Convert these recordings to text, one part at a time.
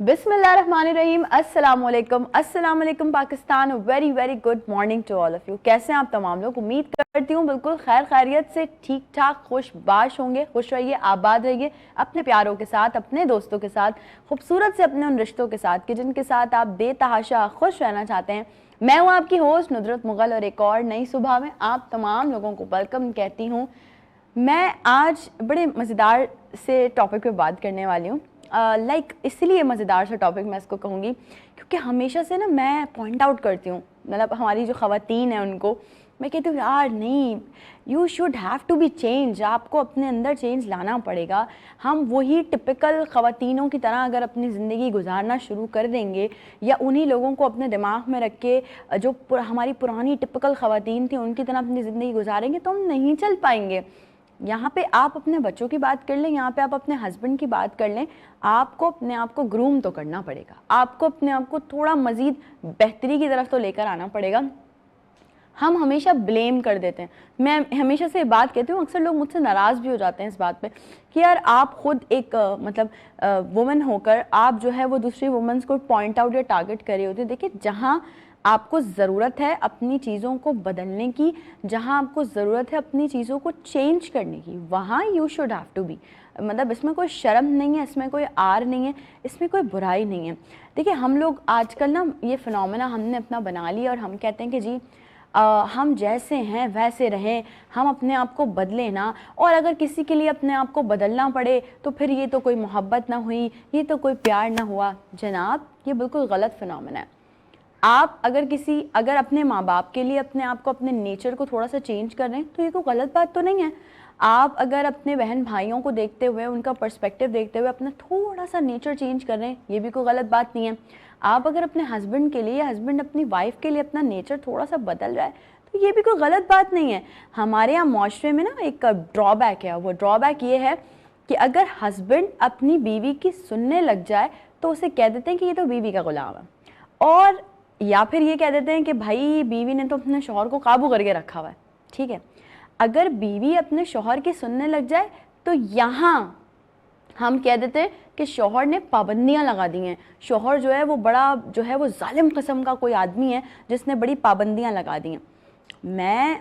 बिस्मिल्लाहिर्रहमानिर्रहीम। अस्सलाम वालेकुम Pakistan. Very very good morning to all of you. कैसे हैं आप तमाम लोग? उम्मीद करती हूँ बिल्कुल खैर खैरियत से, ठीक ठाक, खुशबाश होंगे। खुश रहिए, आबाद रहिए अपने प्यारों के साथ, अपने दोस्तों के साथ, खूबसूरत से अपने उन रिश्तों के साथ कि जिनके साथ आप बेतहाशा खुश रहना चाहते हैं। मैं हूँ आपकी होस्ट नुदरत मुगल और एक और नई सुबह में आप तमाम लोगों को वेलकम कहती हूँ। मैं आज बड़े मज़ेदार से टॉपिक पे बात करने वाली हूँ। इसलिए मज़ेदार सा टॉपिक मैं इसको कहूँगी क्योंकि हमेशा से ना मैं पॉइंट आउट करती हूँ, मतलब हमारी जो ख़वातीन हैं उनको मैं कहती हूँ यार नहीं, you should have to be change. आपको अपने अंदर चेंज लाना पड़ेगा। हम वही टिपिकल ख़वातीनों की तरह अगर अपनी ज़िंदगी गुजारना शुरू कर देंगे या उन्हीं लोगों को अपने दिमाग में रख के जो हमारी पुरानी टिपिकल ख़वातीन थी उनकी तरह अपनी ज़िंदगी गुजारेंगे तो हम नहीं चल पाएंगे। यहाँ पे आप अपने बच्चों की बात कर लें, यहाँ पे आप अपने हस्बैंड की बात कर लें, आपको अपने आप को ग्रूम तो करना पड़ेगा। आपको अपने आप को थोड़ा मज़ीद बेहतरी की तरफ तो लेकर आना पड़ेगा। हम हमेशा ब्लेम कर देते हैं। मैं हमेशा से बात कहती हूँ, अक्सर लोग मुझसे नाराज़ भी हो जाते हैं इस बात पे कि यार आप खुद एक वुमन होकर आप जो है वो दूसरी वुमेन्स को पॉइंट आउट या टारगेट कर रही होती है। देखिए, जहाँ आपको ज़रूरत है अपनी चीज़ों को बदलने की, जहाँ आपको ज़रूरत है अपनी चीज़ों को चेंज करने की, वहाँ you should have to be. मतलब इसमें कोई शर्म नहीं है, इसमें कोई आर नहीं है, इसमें कोई बुराई नहीं है। देखिए, हम लोग आजकल ना ये फिनोमेना हमने अपना बना लिया और हम कहते हैं कि जी हम जैसे हैं वैसे रहें, हम अपने आप को बदलें ना। और अगर किसी के लिए अपने आप को बदलना पड़े तो फिर ये तो कोई मोहब्बत ना हुई, ये तो कोई प्यार ना हुआ। जनाब, ये बिल्कुल गलत फिनोमेना है। आप अगर अपने माँ बाप के लिए अपने आप को, अपने नेचर को थोड़ा सा चेंज कर रहे हैं तो ये कोई गलत बात तो नहीं है। आप अगर अपने बहन भाइयों को देखते हुए, उनका पर्सपेक्टिव देखते हुए अपना थोड़ा सा नेचर चेंज कर रहे हैं, ये भी कोई गलत बात नहीं है। आप अगर अपने हस्बैंड के लिए, हस्बैंड अपनी वाइफ के लिए अपना नेचर थोड़ा सा बदल रहा है तो ये भी कोई गलत बात नहीं है। हमारे यहाँ माशरे में ना एक ड्रॉबैक है, वो ड्रॉबैक ये है कि अगर हस्बैंड अपनी बीवी की सुनने लग जाए तो उसे कह देते हैं कि ये तो बीवी का गुलाम है, और या फिर ये कह देते हैं कि भाई बीवी ने तो अपने शौहर को काबू करके रखा हुआ है। ठीक है, अगर बीवी अपने शौहर की सुनने लग जाए तो यहाँ हम कह देते हैं कि शौहर ने पाबंदियाँ लगा दी हैं। शौहर जो है वो बड़ा जो है वो जालिम किस्म का कोई आदमी है जिसने बड़ी पाबंदियाँ लगा दी हैं। मैं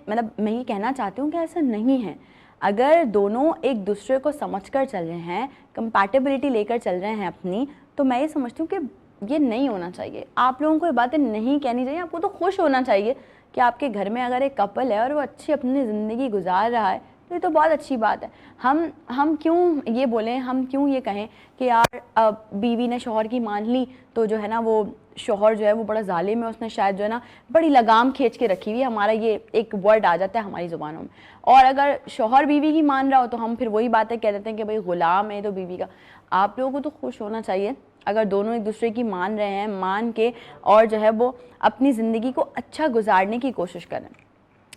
मतलब मैं ये कहना चाहती हूँ कि ऐसा नहीं है। अगर दोनों एक दूसरे को समझ कर चल रहे हैं, कंपैटिबिलिटी लेकर चल रहे हैं अपनी, तो मैं ये समझती हूँ कि ये नहीं होना चाहिए। आप लोगों को ये बातें नहीं कहनी चाहिए। आपको तो खुश होना चाहिए कि आपके घर में अगर एक कपल है और वो अच्छी अपनी ज़िंदगी गुजार रहा है तो ये तो बहुत अच्छी बात है। हम क्यों ये बोलें, हम क्यों ये कहें कि यार बीवी ने शौहर की मान ली तो जो है ना वो शौहर जो है वो बड़ा जालिम है, उसने शायद जो है ना बड़ी लगाम खींच के रखी हुई है। हमारा ये एक वर्ड आ जाता है हमारी ज़ुबानों में। और अगर शौहर बीवी की मान रहा हो तो हम फिर वही बातें कह देते हैं कि भाई ग़ुलाम है तो बीवी का। आप लोगों को तो खुश होना चाहिए अगर दोनों एक दूसरे की मान रहे हैं, मान के और जो है वो अपनी ज़िंदगी को अच्छा गुजारने की कोशिश करें।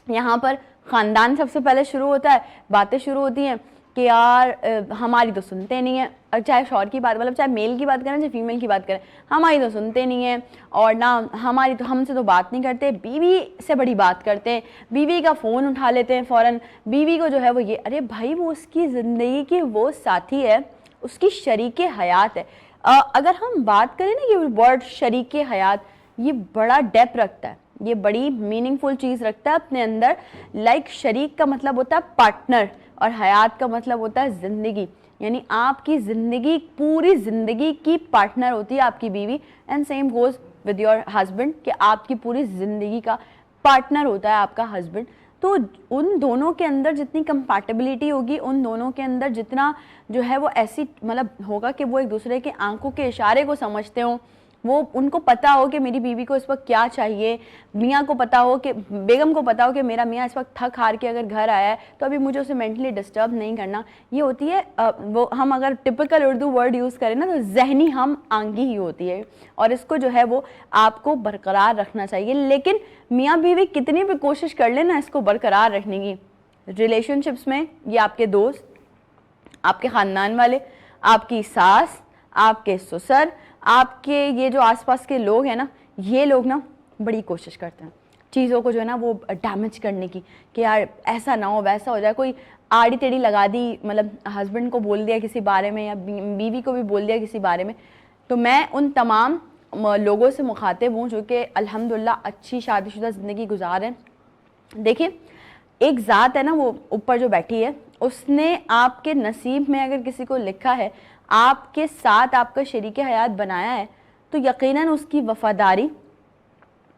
यहाँ पर ख़ानदान सबसे पहले शुरू होता है, बातें शुरू होती हैं कि यार हमारी तो सुनते नहीं है। और चाहे शौहर की बात, मतलब चाहे मेल की बात करें चाहे फीमेल की बात करें, हमारी तो सुनते नहीं है और ना हमारी तो, हमसे तो बात नहीं करते, बीवी से बड़ी बात करते हैं, बीवी का फ़ोन उठा लेते हैं फ़ौरन, बीवी को जो है वो ये। अरे भाई, वो उसकी ज़िंदगी की वो साथी है, उसकी शरीके हयात है। अगर हम बात करें ना, ये वर्ड शरीके हयात ये बड़ा डेप्थ रखता है, ये बड़ी मीनिंगफुल चीज़ रखता है अपने अंदर। लाइक शरीक का मतलब होता है पार्टनर और हयात का मतलब होता है ज़िंदगी। यानी आपकी ज़िंदगी, पूरी ज़िंदगी की पार्टनर होती है आपकी बीवी। And same goes with your husband कि आपकी पूरी ज़िंदगी का पार्टनर होता है आपका हस्बैंड। तो उन दोनों के अंदर जितनी कंपैटिबिलिटी होगी, उन दोनों के अंदर जितना जो है वो ऐसी मतलब होगा कि वो एक दूसरे के आंखों के इशारे को समझते हों, वो उनको पता हो कि मेरी बीवी को इस वक्त क्या चाहिए, मियाँ को पता हो कि, बेगम को पता हो कि मेरा मियाँ इस वक्त थक हार के अगर घर आया है तो अभी मुझे उसे मेंटली डिस्टर्ब नहीं करना। ये होती है वो, हम अगर टिपिकल उर्दू वर्ड यूज़ करें ना तो जहनी हम आंगी ही होती है, और इसको जो है वो आपको बरकरार रखना चाहिए। लेकिन मियाँ बीवी कितनी भी कोशिश कर लेना इसको बरकरार रखने की, रिलेशनशिप्स में ये आपके दोस्त, आपके ख़ानदान वाले, आपकी सास, आपके ससुर, आपके ये जो आसपास के लोग हैं ना, ये लोग ना बड़ी कोशिश करते हैं। चीज़ों को जो है ना वो डैमेज करने की, कि यार ऐसा ना हो वैसा हो जाए, कोई आड़ी टेढ़ी लगा दी, मतलब हस्बैंड को बोल दिया किसी बारे में या बीवी को भी बोल दिया किसी बारे में। तो मैं उन तमाम लोगों से मुखातिब हूँ जो कि अल्हम्दुलिल्लाह अच्छी शादीशुदा ज़िंदगी गुजार हैं। देखिए, एक ज़ात है ना वो ऊपर जो बैठी है, उसने आपके नसीब में अगर किसी को लिखा है, आपके साथ आपका शरीक हयात बनाया है, तो यकीनन उसकी वफादारी,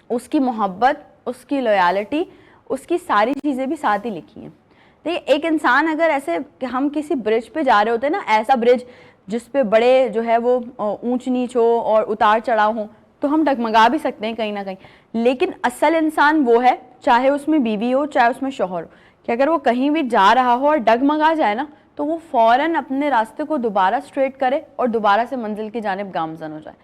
उसकी मोहब्बत, उसकी लॉयल्टी, उसकी सारी चीज़ें भी साथ ही लिखी हैं। देखिए, एक इंसान अगर ऐसे कि हम किसी ब्रिज पे जा रहे होते हैं ना, ऐसा ब्रिज जिस पे बड़े जो है वो ऊंच नीच हो और उतार चढ़ाव हो, तो हम डगमगा भी सकते हैं कहीं ना कहीं। लेकिन असल इंसान वो है, चाहे उसमें बीवी हो चाहे उसमें शौहर हो, कि अगर वो कहीं भी जा रहा हो और डगमगा जाए ना, तो वो फ़ौरन अपने रास्ते को दोबारा स्ट्रेट करे और दोबारा से मंजिल की जानिब गामज़न हो जाए।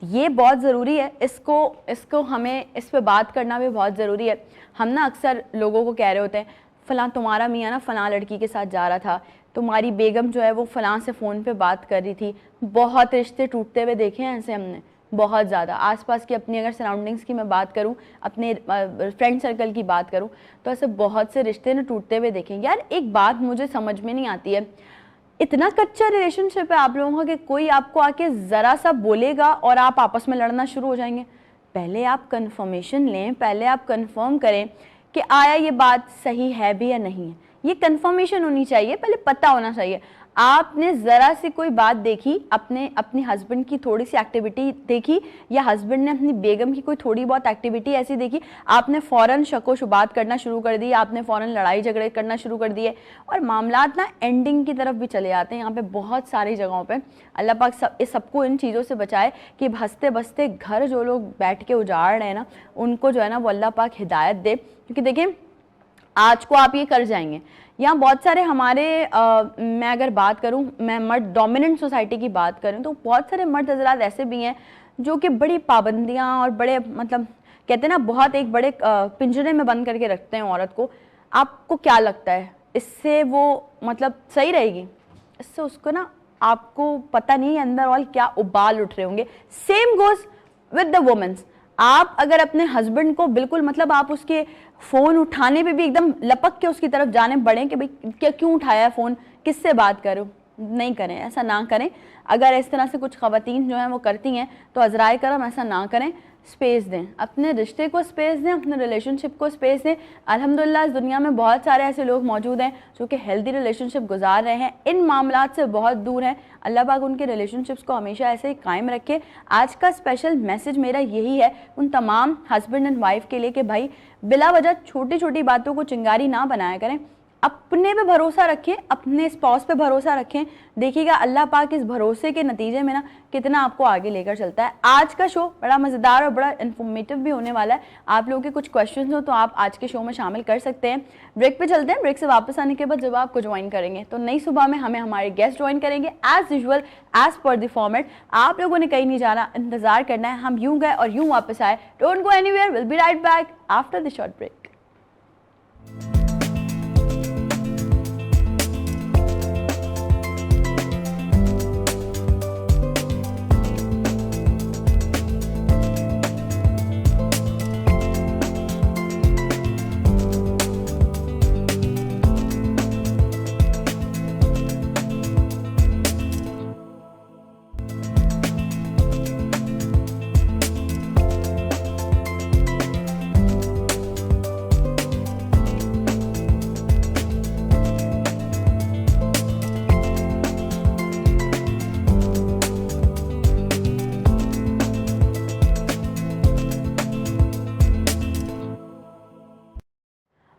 ये बहुत ज़रूरी है, इसको हमें इस पे बात करना भी बहुत ज़रूरी है। हम ना अक्सर लोगों को कह रहे होते हैं, फ़लाँ तुम्हारा मियाँ ना फ़लाँ लड़की के साथ जा रहा था, तुम्हारी बेगम जो है वो फ़लाँ से फ़ोन पे बात कर रही थी। बहुत रिश्ते टूटते हुए देखे हैं ऐसे हमने, बहुत ज़्यादा। आसपास की अपनी अगर सराउंडिंग्स की मैं बात करूं, अपने फ्रेंड सर्कल की बात करूं, तो ऐसे बहुत से रिश्ते ना टूटते हुए देखें। यार एक बात मुझे समझ में नहीं आती है, इतना कच्चा रिलेशनशिप है आप लोगों का कि कोई आपको आके ज़रा सा बोलेगा और आप आपस में लड़ना शुरू हो जाएंगे। पहले आप कंफर्मेशन लें, पहले आप कंफर्म करें कि आया ये बात सही है भी या नहीं है। ये कंफर्मेशन होनी चाहिए, पहले पता होना चाहिए। आपने ज़रा सी कोई बात देखी, अपने हस्बैंड की थोड़ी सी एक्टिविटी देखी, या हस्बैंड ने अपनी बेगम की कोई थोड़ी बहुत एक्टिविटी ऐसी देखी, आपने फ़ौरन शको शुबात करना शुरू कर दी, आपने फ़ौरन लड़ाई झगड़े करना शुरू कर दिए, और मामलात ना एंडिंग की तरफ भी चले जाते हैं। यहाँ पे बहुत सारी जगहों पे अल्लाह पाक सबको इन चीज़ों से बचाए कि हंसते बसते घर जो लोग बैठ के उजाड़ रहे हैं ना, उनको जो है ना वो अल्लाह पाक हिदायत दे। क्योंकि देखिए, आज को आप ये कर जाएंगे। यहाँ बहुत सारे हमारे मैं अगर बात करूँ, मैं मर्द डोमिनेंट सोसाइटी की बात करूँ, तो बहुत सारे मर्द हजरात ऐसे भी हैं जो कि बड़ी पाबंदियाँ और बड़े मतलब कहते हैं ना बहुत एक बड़े पिंजरे में बंद करके रखते हैं औरत को। आपको क्या लगता है इससे वो मतलब सही रहेगी? इससे उसको ना, आपको पता नहीं है अंदर वाल क्या उबाल उठ रहे होंगे। Same goes with the womens. आप अगर अपने हस्बैंड को बिल्कुल मतलब आप उसके फ़ोन उठाने पे भी एकदम लपक के उसकी तरफ जाने बढ़ें कि भाई क्या क्यों उठाया है फ़ोन, किससे बात करो, नहीं करें, ऐसा ना करें। अगर इस तरह से कुछ ख़वातीन जो हैं वो करती हैं तो अज़राए करम ऐसा ना करें। स्पेस दें, अपने रिश्ते को स्पेस दें, अपने रिलेशनशिप को स्पेस दें। अल्हम्दुलिल्लाह इस दुनिया में बहुत सारे ऐसे लोग मौजूद हैं जो कि हेल्दी रिलेशनशिप गुजार रहे हैं, इन मामलात से बहुत दूर हैं। अल्लाह पाक उनके रिलेशनशिप्स को हमेशा ऐसे ही कायम रखे। आज का स्पेशल मैसेज मेरा यही है उन तमाम हस्बैंड एंड वाइफ के लिए कि भाई बिला वजह छोटी छोटी बातों को चिंगारी ना बनाया करें। अपने पे भरोसा रखें, अपने स्पाउस पे भरोसा रखें। देखिएगा अल्लाह पाक इस भरोसे के नतीजे में ना कितना आपको आगे लेकर चलता है। आज का शो बड़ा मज़ेदार और बड़ा इन्फॉर्मेटिव भी होने वाला है। आप लोगों के कुछ क्वेश्चंस हो तो आप आज के शो में शामिल कर सकते हैं। ब्रेक पे चलते हैं, ब्रेक से वापस आने के बाद जब आपको ज्वाइन करेंगे तो नई सुबह में हमें हमारे गेस्ट ज्वाइन करेंगे as usual, as per the format. आप लोगों ने कहीं नहीं जाना, इंतजार करना है। हम यूं गए और यूं वापस आए। Don't go anywhere, will be right back after the short break.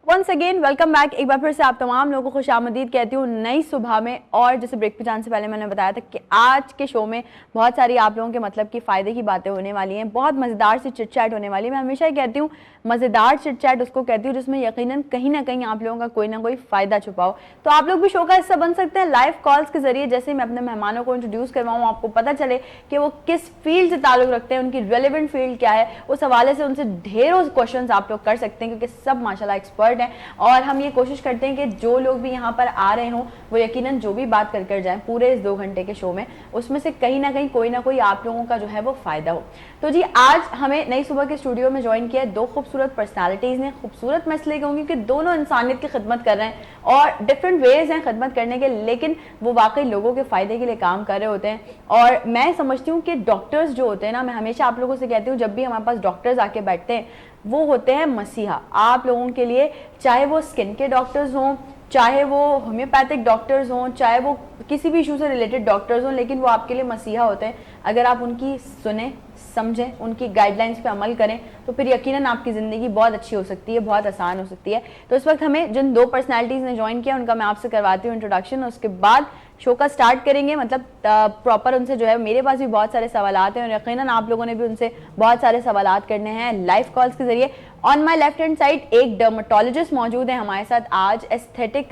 Once again welcome back. एक बार फिर से आप तमाम लोगों को खुशामदीद कहती हूँ नई सुबह में। और जैसे ब्रेक पे जाने से पहले मैंने बताया था कि आज के शो में बहुत सारी आप लोगों के मतलब की फ़ायदे की बातें होने वाली हैं, बहुत मज़ेदार सी चिट चैट होने वाली है। मैं हमेशा ही कहती हूँ मज़ेदार चिट चैट उसको कहती हूँ जिसमें यकीनन कहीं ना कहीं आप लोगों का कोई ना कोई फ़ायदा छुपा हो। तो आप लोग भी शो का हिस्सा बन सकते हैं लाइव कॉल्स के जरिए। जैसे मैं अपने मेहमानों को इंट्रोड्यूस करवाऊँ, आपको पता चले कि वो किस फील्ड से ताल्लुक़ रखते हैं, उनकी रेलिवेंट फील्ड क्या है, उस हवाले से उनसे ढेरों क्वेश्चन आप लोग कर सकते हैं क्योंकि सब माशाल्लाह एक्सपर्ट हैं है और हम ये कोशिश करते हैं कि जो लोग भी यहाँ पर आ रहे हों वो यकीनन जो भी बात कर जाएं पूरे इस 2 घंटे के शो में, उसमें से कहीं ना कहीं कोई ना कोई आप लोगों का जो है वो फायदा हो। तो जी आज हमें नई सुबह के स्टूडियो में ज्वाइन किया है 2 खूबसूरत पर्सनालिटीज़ ने। खूबसूरत मैं इसलिए कहूँगी कि दोनों इंसानियत की खिदमत कर रहे हैं और डिफरेंट वेज हैं खिदमत करने के, लेकिन वो वाकई लोगों के फ़ायदे के लिए काम कर रहे होते हैं। और मैं समझती हूँ कि डॉक्टर्स जो होते हैं ना, मैं हमेशा आप लोगों से कहती हूँ जब भी हमारे पास डॉक्टर्स आके बैठते हैं वो होते हैं मसीहा आप लोगों के लिए, चाहे वो स्किन के डॉक्टर्स हों, चाहे वो होम्योपैथिक डॉक्टर्स हों, चाहे वो किसी भी इशू से रिलेटेड डॉक्टर्स हों, लेकिन वो आपके लिए मसीहा होते हैं। अगर आप उनकी सुने, समझें, उनकी गाइडलाइंस पे अमल करें तो फिर यकीनन आपकी ज़िंदगी बहुत अच्छी हो सकती है, बहुत आसान हो सकती है। तो इस वक्त हमें जिन 2 पर्सनालिटीज़ ने ज्वाइन किया उनका मैं आपसे करवाती हूँ इंट्रोडक्शन, उसके बाद शो का स्टार्ट करेंगे। मतलब प्रॉपर उनसे जो है मेरे पास भी बहुत सारे सवालात हैं और यकीनन आप लोगों ने भी उनसे बहुत सारे सवालात करने हैं लाइव कॉल्स के जरिए। On my left hand side एक डर्मेटोलॉजिस्ट मौजूद है हमारे साथ आज, एस्थेटिक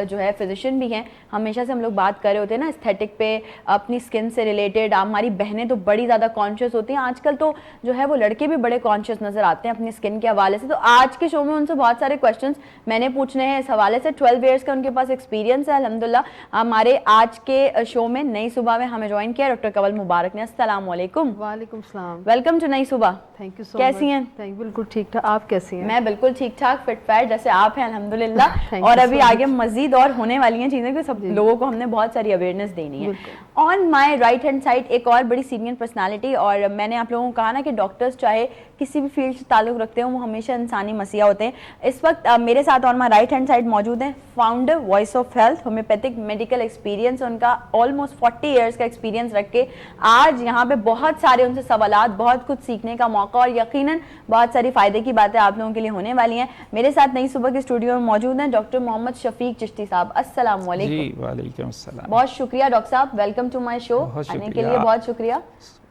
जो है फिजिशियन भी हैं। हमेशा से हम लोग बात कर रहे होते हैं ना एस्थेटिक पे, अपनी स्किन से रिलेटेड। हमारी बहनें तो बड़ी ज़्यादा कॉन्शियस होती हैं, आजकल तो जो है वो लड़के भी बड़े कॉन्शियस नजर आते हैं अपनी स्किन के हवाले से। तो आज के शो में उनसे बहुत सारे क्वेश्चंस मैंने पूछने हैं इस हवाले से। 12 ईयर्स का उनके पास एक्सपीरियंस है अल्हम्दुलिल्लाह। हमारे आज के शो में नई सुबह में हमें ज्वाइन किया डॉक्टर कवल मुबारक ने। अस्सलाम वालेकुम। वालेकुम सलाम। वेलकम टू नई सुबह। थैंक यू सो कैसी हैं? थैंक बिल्कुल ठीक ठाक, आप कैसी हैं? मैं बिल्कुल ठीक ठाक फिट फैट जैसे आप हैं अल्हम्दुलिल्लाह। और अभी आगे मजीद और होने वाली हैं चीज़ें कि सब लोगों को हमने बहुत सारी अवेयरनेस देनी है। On my right hand side एक और बड़ी सीनियर पर्सनालिटी, और मैंने आप लोगों को कहा ना कि डॉक्टर्स चाहे किसी भी फील्ड से ताल्लुक़ रखते हो वो हमेशा इंसानी मसीहा होते हैं। इस वक्त मेरे साथ on my right hand side मौजूद हैं founder voice of health, homeopathic medical experience उनका ऑलमोस्ट 40 ईयर्स का एक्सपीरियंस रख के आज यहाँ पे बहुत सारे उनसे सवालात, बहुत कुछ सीखने का मौका और यकीनन बहुत सारी फ़ायदे की बातें आप लोगों के लिए होने वाली हैं। मेरे साथ नई सुबह के स्टूडियो में मौजूद हैं डॉक्टर मोहम्मद शफीक चिश्ती साहब। अस्सलाम वालेकुम। जी वालेकुम अस्सलाम। बहुत शुक्रिया डॉक्टर साहब, वेलकम टू माय शो। आने के लिए बहुत शुक्रिया।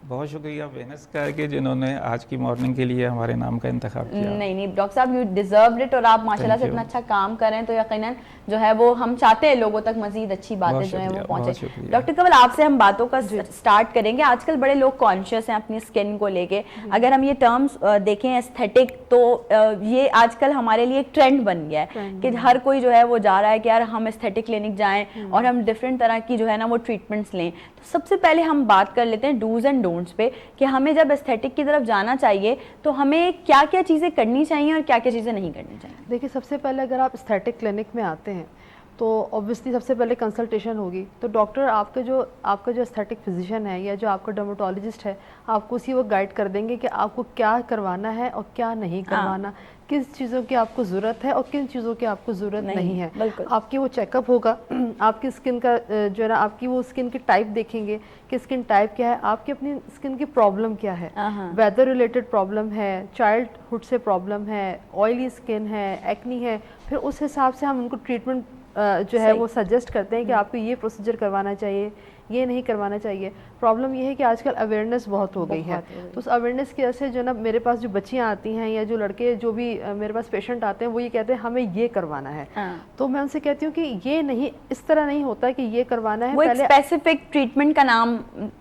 बहुत शुक्रिया वेनस का कि जिन्होंने आज की मॉर्निंग के लिए हमारे नाम का इंतखाब किया। नहीं डॉक्टर साहब, यू डिजर्व इट और आप माशाल्लाह से इतना अच्छा काम कर रहे हैं तो यकीनन जो है वो हम चाहते हैं लोगों तक मजीद अच्छी बातें जो है वो पहुंचे। डॉक्टर कवल, आपसे हम बातों का स्टार्ट करेंगे। आजकल बड़े लोग कॉन्शियस हैं अपनी स्किन को लेके। अगर हम ये टर्म्स देखें एस्थेटिक, तो ये आजकल हमारे लिए एक ट्रेंड बन गया है कि हर कोई जो है वो जा रहा है कि यार हम एस्थेटिक क्लिनिक जाएं और हम डिफरेंट तरह की जो है ना वो ट्रीटमेंट्स लें। तो सबसे पहले हम बात कर लेते हैं डूज एंड डोंट्स पे कि हमें जब एस्थेटिक की तरफ जाना चाहिए तो हमें क्या क्या चीज़ें करनी चाहिए और क्या क्या चीज़ें नहीं करनी चाहिए। देखिए, सबसे पहले अगर आप एस्थेटिक क्लिनिक में आते हैं तो ऑब्वियसली सबसे पहले कंसल्टेशन होगी। तो डॉक्टर आपका जो एस्थेटिक फिजिशियन है या जो आपका डर्मेटोलॉजिस्ट है आपको उसी वक्त गाइड कर देंगे कि आपको क्या करवाना है और क्या नहीं करवाना, किस चीज़ों की आपको ज़रूरत है और किन चीज़ों की आपको ज़रूरत नहीं है। आपकी वो चेकअप होगा, आपकी स्किन का जो है ना, आपकी वो स्किन की टाइप देखेंगे कि स्किन टाइप क्या है, आपकी अपनी स्किन की प्रॉब्लम क्या है, वेदर रिलेटेड प्रॉब्लम है, चाइल्डहुड से प्रॉब्लम है, ऑयली स्किन है, एक्नी है, फिर उस हिसाब से हम उनको ट्रीटमेंट जो है वो सजेस्ट करते हैं कि आपको ये प्रोसीजर करवाना चाहिए, ये नहीं करवाना चाहिए। प्रॉब्लम ये है कि आजकल अवेयरनेस बहुत हो गई है, तो उस अवेयरनेस की वजह से जो ना मेरे पास जो बच्चियाँ आती हैं या जो लड़के जो भी मेरे पास पेशेंट आते हैं वो ये कहते हैं हमें ये करवाना है। तो मैं उनसे कहती हूँ कि ये नहीं, इस तरह नहीं होता कि ये करवाना है, पहले स्पेसिफिक ट्रीटमेंट का नाम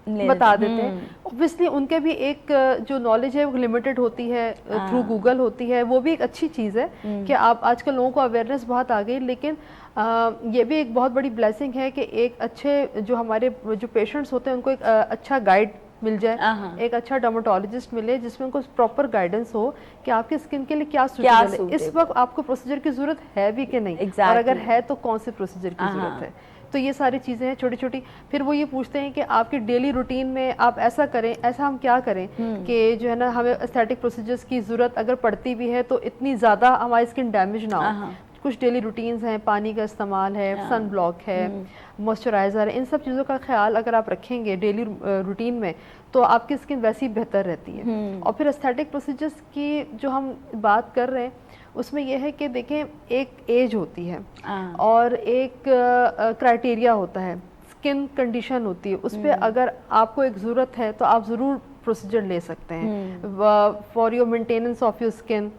बता देते हैं। ऑब्वियसली उनके भी एक जो नॉलेज है वो लिमिटेड होती है, थ्रू गूगल होती है, वो भी एक अच्छी चीज़ है कि आप आजकल लोगों को अवेयरनेस बहुत आ गई। लेकिन ये भी एक बहुत बड़ी ब्लेसिंग है कि एक अच्छे जो हमारे जो पेशेंट्स होते हैं उनको एक अच्छा गाइड मिल जाए, एक अच्छा डर्मेटोलॉजिस्ट मिले जिसमें उनको प्रॉपर गाइडेंस हो कि आपकी स्किन के लिए क्या सूटेबल है, इस वक्त आपको प्रोसीजर की जरूरत है भी कि नहीं, और अगर है तो कौन से प्रोसीजर की जरूरत है। तो ये सारी चीज़ें हैं छोटी छोटी। फिर वो ये पूछते हैं कि आपके डेली रूटीन में आप ऐसा करें, ऐसा हम क्या करें कि जो है ना हमें एस्थेटिक प्रोसीजर्स की ज़रूरत अगर पड़ती भी है तो इतनी ज़्यादा हमारी स्किन डैमेज ना हो। कुछ डेली रूटीन्स हैं, पानी का इस्तेमाल है, सन ब्लॉक है, मॉइस्चराइज़र है, इन सब चीज़ों का ख्याल अगर आप रखेंगे डेली रूटीन में तो आपकी स्किन वैसी बेहतर रहती है। और फिर एस्थेटिक प्रोसीजर्स की जो हम बात कर रहे हैं उसमें यह है कि देखें, एक एज होती है और एक क्राइटेरिया होता है, स्किन कंडीशन होती है, उस पर अगर आपको एक ज़रूरत है तो आप ज़रूर प्रोसीजर ले सकते हैं for your maintenance of your skin.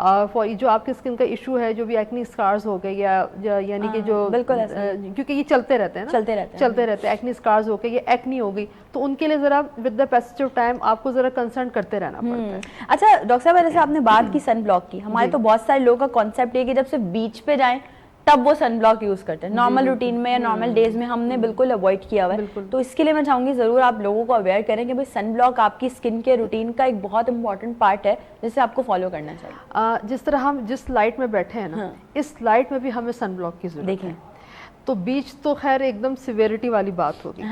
For जो आपके स्किन का इशू है, जो भी एक्नी स्कार्स हो गए या यानी कि जो बिल्कुल ऐसा क्योंकि ये चलते रहते हैं ना, चलते रहते हैं, एक्नी स्कार्स हो गए, ये एक्नी हो गई, तो उनके लिए ज़रा with the passage of time आपको ज़रा कंसर्न करते रहना पड़ता है। अच्छा डॉक्टर साहब, जैसे आपने बात की सन ब्लॉक की, हमारे तो बहुत सारे लोगों का कॉन्सेप्ट है कि जब से बीच पे जाएं तब वो सन ब्लॉक यूज करते हैं, नॉर्मल रूटीन में या नॉर्मल डेज में हमने बिल्कुल अवॉइड किया हुआ है। तो इसके लिए मैं चाहूंगी जरूर आप लोगों को अवेयर करें कि भाई सन ब्लॉक आपकी स्किन के रूटीन का एक बहुत इंपॉर्टेंट पार्ट है जिसे आपको फॉलो करना चाहिए। जिस तरह हम जिस लाइट में बैठे हैं ना, इस लाइट में भी हमें सन ब्लॉक की जरूरत देखें है। तो बीच तो खैर एकदम सिवियरिटी वाली बात होगी,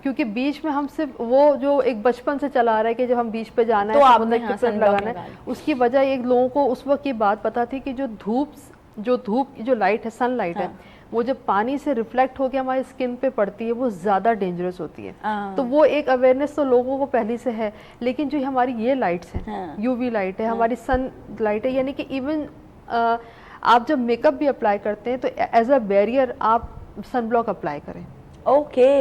क्योंकि बीच में हम सिर्फ वो जो एक बचपन से चला आ रहा है कि जब हम बीच पे जाना तो है आपने सन लगाना है, उसकी वजह एक लोगों को उस वक्त ये बात पता थी कि जो धूप की जो लाइट है, सन लाइट है, वो जब पानी से रिफ्लेक्ट होकर हमारी स्किन पे पड़ती है वो ज़्यादा डेंजरस होती है। तो वो एक अवेयरनेस तो लोगों को पहले से है, लेकिन जो हमारी ये लाइट्स हैं, यूवी लाइट है, हमारी सन लाइट है, यानी कि इवन आप जब मेकअप भी अप्लाई करते हैं तो एज अ बैरियर आप सन ब्लॉक अप्लाई करें। ओके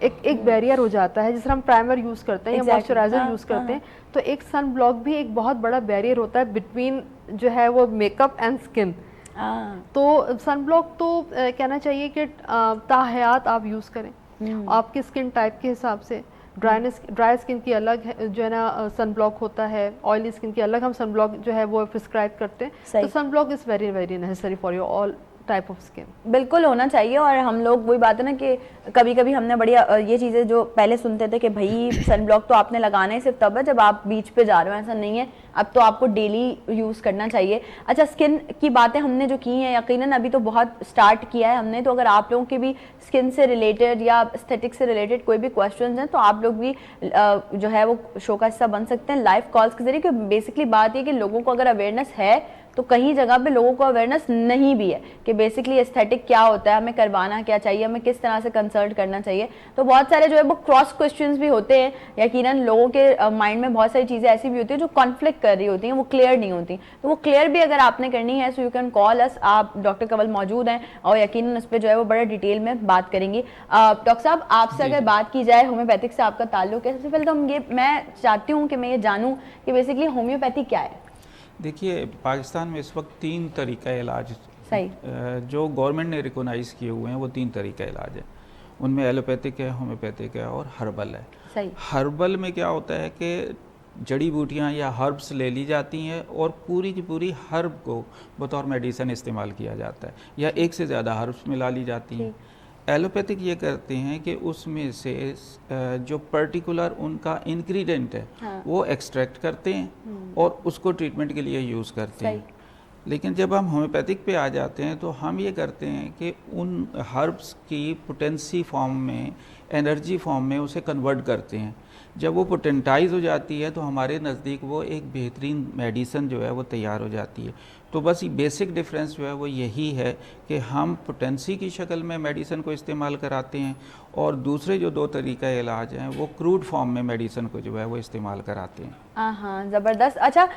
एक बैरियर हो जाता है, जिस हम प्राइमर यूज करते हैं या मॉइस्चराइजर यूज करते हैं, तो एक सन ब्लॉक भी एक बहुत बड़ा बैरियर होता है बिटवीन जो है वो मेकअप एंड स्किन। तो सन ब्लॉक तो कहना चाहिए कि ताहयात आप यूज करें आपके स्किन टाइप के हिसाब से। ड्राई स्किन की अलग है जो है ना सन ब्लॉक होता है, ऑयली स्किन की अलग हम सन ब्लॉक जो है वो प्रिस्क्राइब करते हैं। तो sun block is very very necessary for your all type of skin, बिल्कुल होना चाहिए। और हम लोग वही बात है ना कि कभी कभी हमने बड़ी ये चीज़ें जो पहले सुनते थे कि भाई सन ब्लॉक तो आपने लगाना है सिर्फ तब है जब आप बीच पे जा रहे हो, ऐसा नहीं है, अब तो आपको डेली यूज़ करना चाहिए। अच्छा, स्किन की बातें हमने जो की हैं यकीनन अभी तो बहुत स्टार्ट किया है हमने, तो अगर आप लोगों के भी स्किन से रिलेटेड या एस्थेटिक से रिलेटेड कोई भी क्वेश्चंस हैं तो आप लोग भी जो है वो शो का हिस्सा बन सकते हैं लाइव कॉल्स के जरिए। क्योंकि बेसिकली बात ये कि लोगों को अगर अवेयरनेस है तो कहीं जगह पे लोगों को अवेयरनेस नहीं भी है कि बेसिकली एस्थेटिक क्या होता है, हमें करवाना क्या चाहिए, हमें किस तरह से कंसल्ट करना चाहिए। तो बहुत सारे जो है वो क्रॉस क्वेश्चंस भी होते हैं, यकीनन लोगों के माइंड में बहुत सारी चीज़ें ऐसी भी होती है जो कॉन्फ्लिक्ट कर रही होती हैं, वो क्लियर नहीं होती। तो वो क्लियर भी अगर आपने करनी है सो यू कैन कॉल अस, आप डॉक्टर कंवल मौजूद हैं और यकीनन उस पर जो है वो बड़ा डिटेल में बात करेंगी। डॉक्टर साहब, आपसे अगर बात की जाए होम्योपैथिक से आपका ताल्लुक है, सबसे पहले तो मैं चाहती हूँ कि मैं ये जानूँ कि बेसिकली होम्योपैथी क्या है। देखिए, पाकिस्तान में इस वक्त 3 तरीका इलाज सही जो गवर्नमेंट ने रिकॉग्नाइज किए हुए हैं, वो 3 तरीका इलाज है। उनमें एलोपैथिक है, होम्योपैथिक है और हर्बल है। सही। हर्बल में क्या होता है कि जड़ी बूटियाँ या हर्ब्स ले ली जाती हैं और पूरी की पूरी हर्ब को बतौर मेडिसिन इस्तेमाल किया जाता है, या एक से ज़्यादा हर्ब्स मिला ली जाती हैं। एलोपैथिक ये करते हैं कि उसमें से जो पर्टिकुलर उनका इंग्रेडिएंट है वो एक्सट्रैक्ट करते हैं और उसको ट्रीटमेंट के लिए यूज़ करते हैं। लेकिन जब हम होम्योपैथिक पे आ जाते हैं तो हम ये करते हैं कि उन हर्ब्स की पोटेंसी फॉर्म में, एनर्जी फॉर्म में उसे कन्वर्ट करते हैं। जब वो पोटेंटाइज हो जाती है तो हमारे नज़दीक वो एक बेहतरीन मेडिसिन जो है वो तैयार हो जाती है। तो बस ये बेसिक डिफरेंस जो है वो यही है कि हम पोटेंसी की शक्ल में मेडिसिन को इस्तेमाल कराते हैं और दूसरे जो 2 तरीका इलाज हैं वो क्रूड फॉर्म में मेडिसिन को जो है वो इस्तेमाल कराते हैं। हाँ, ज़बरदस्त। अच्छा,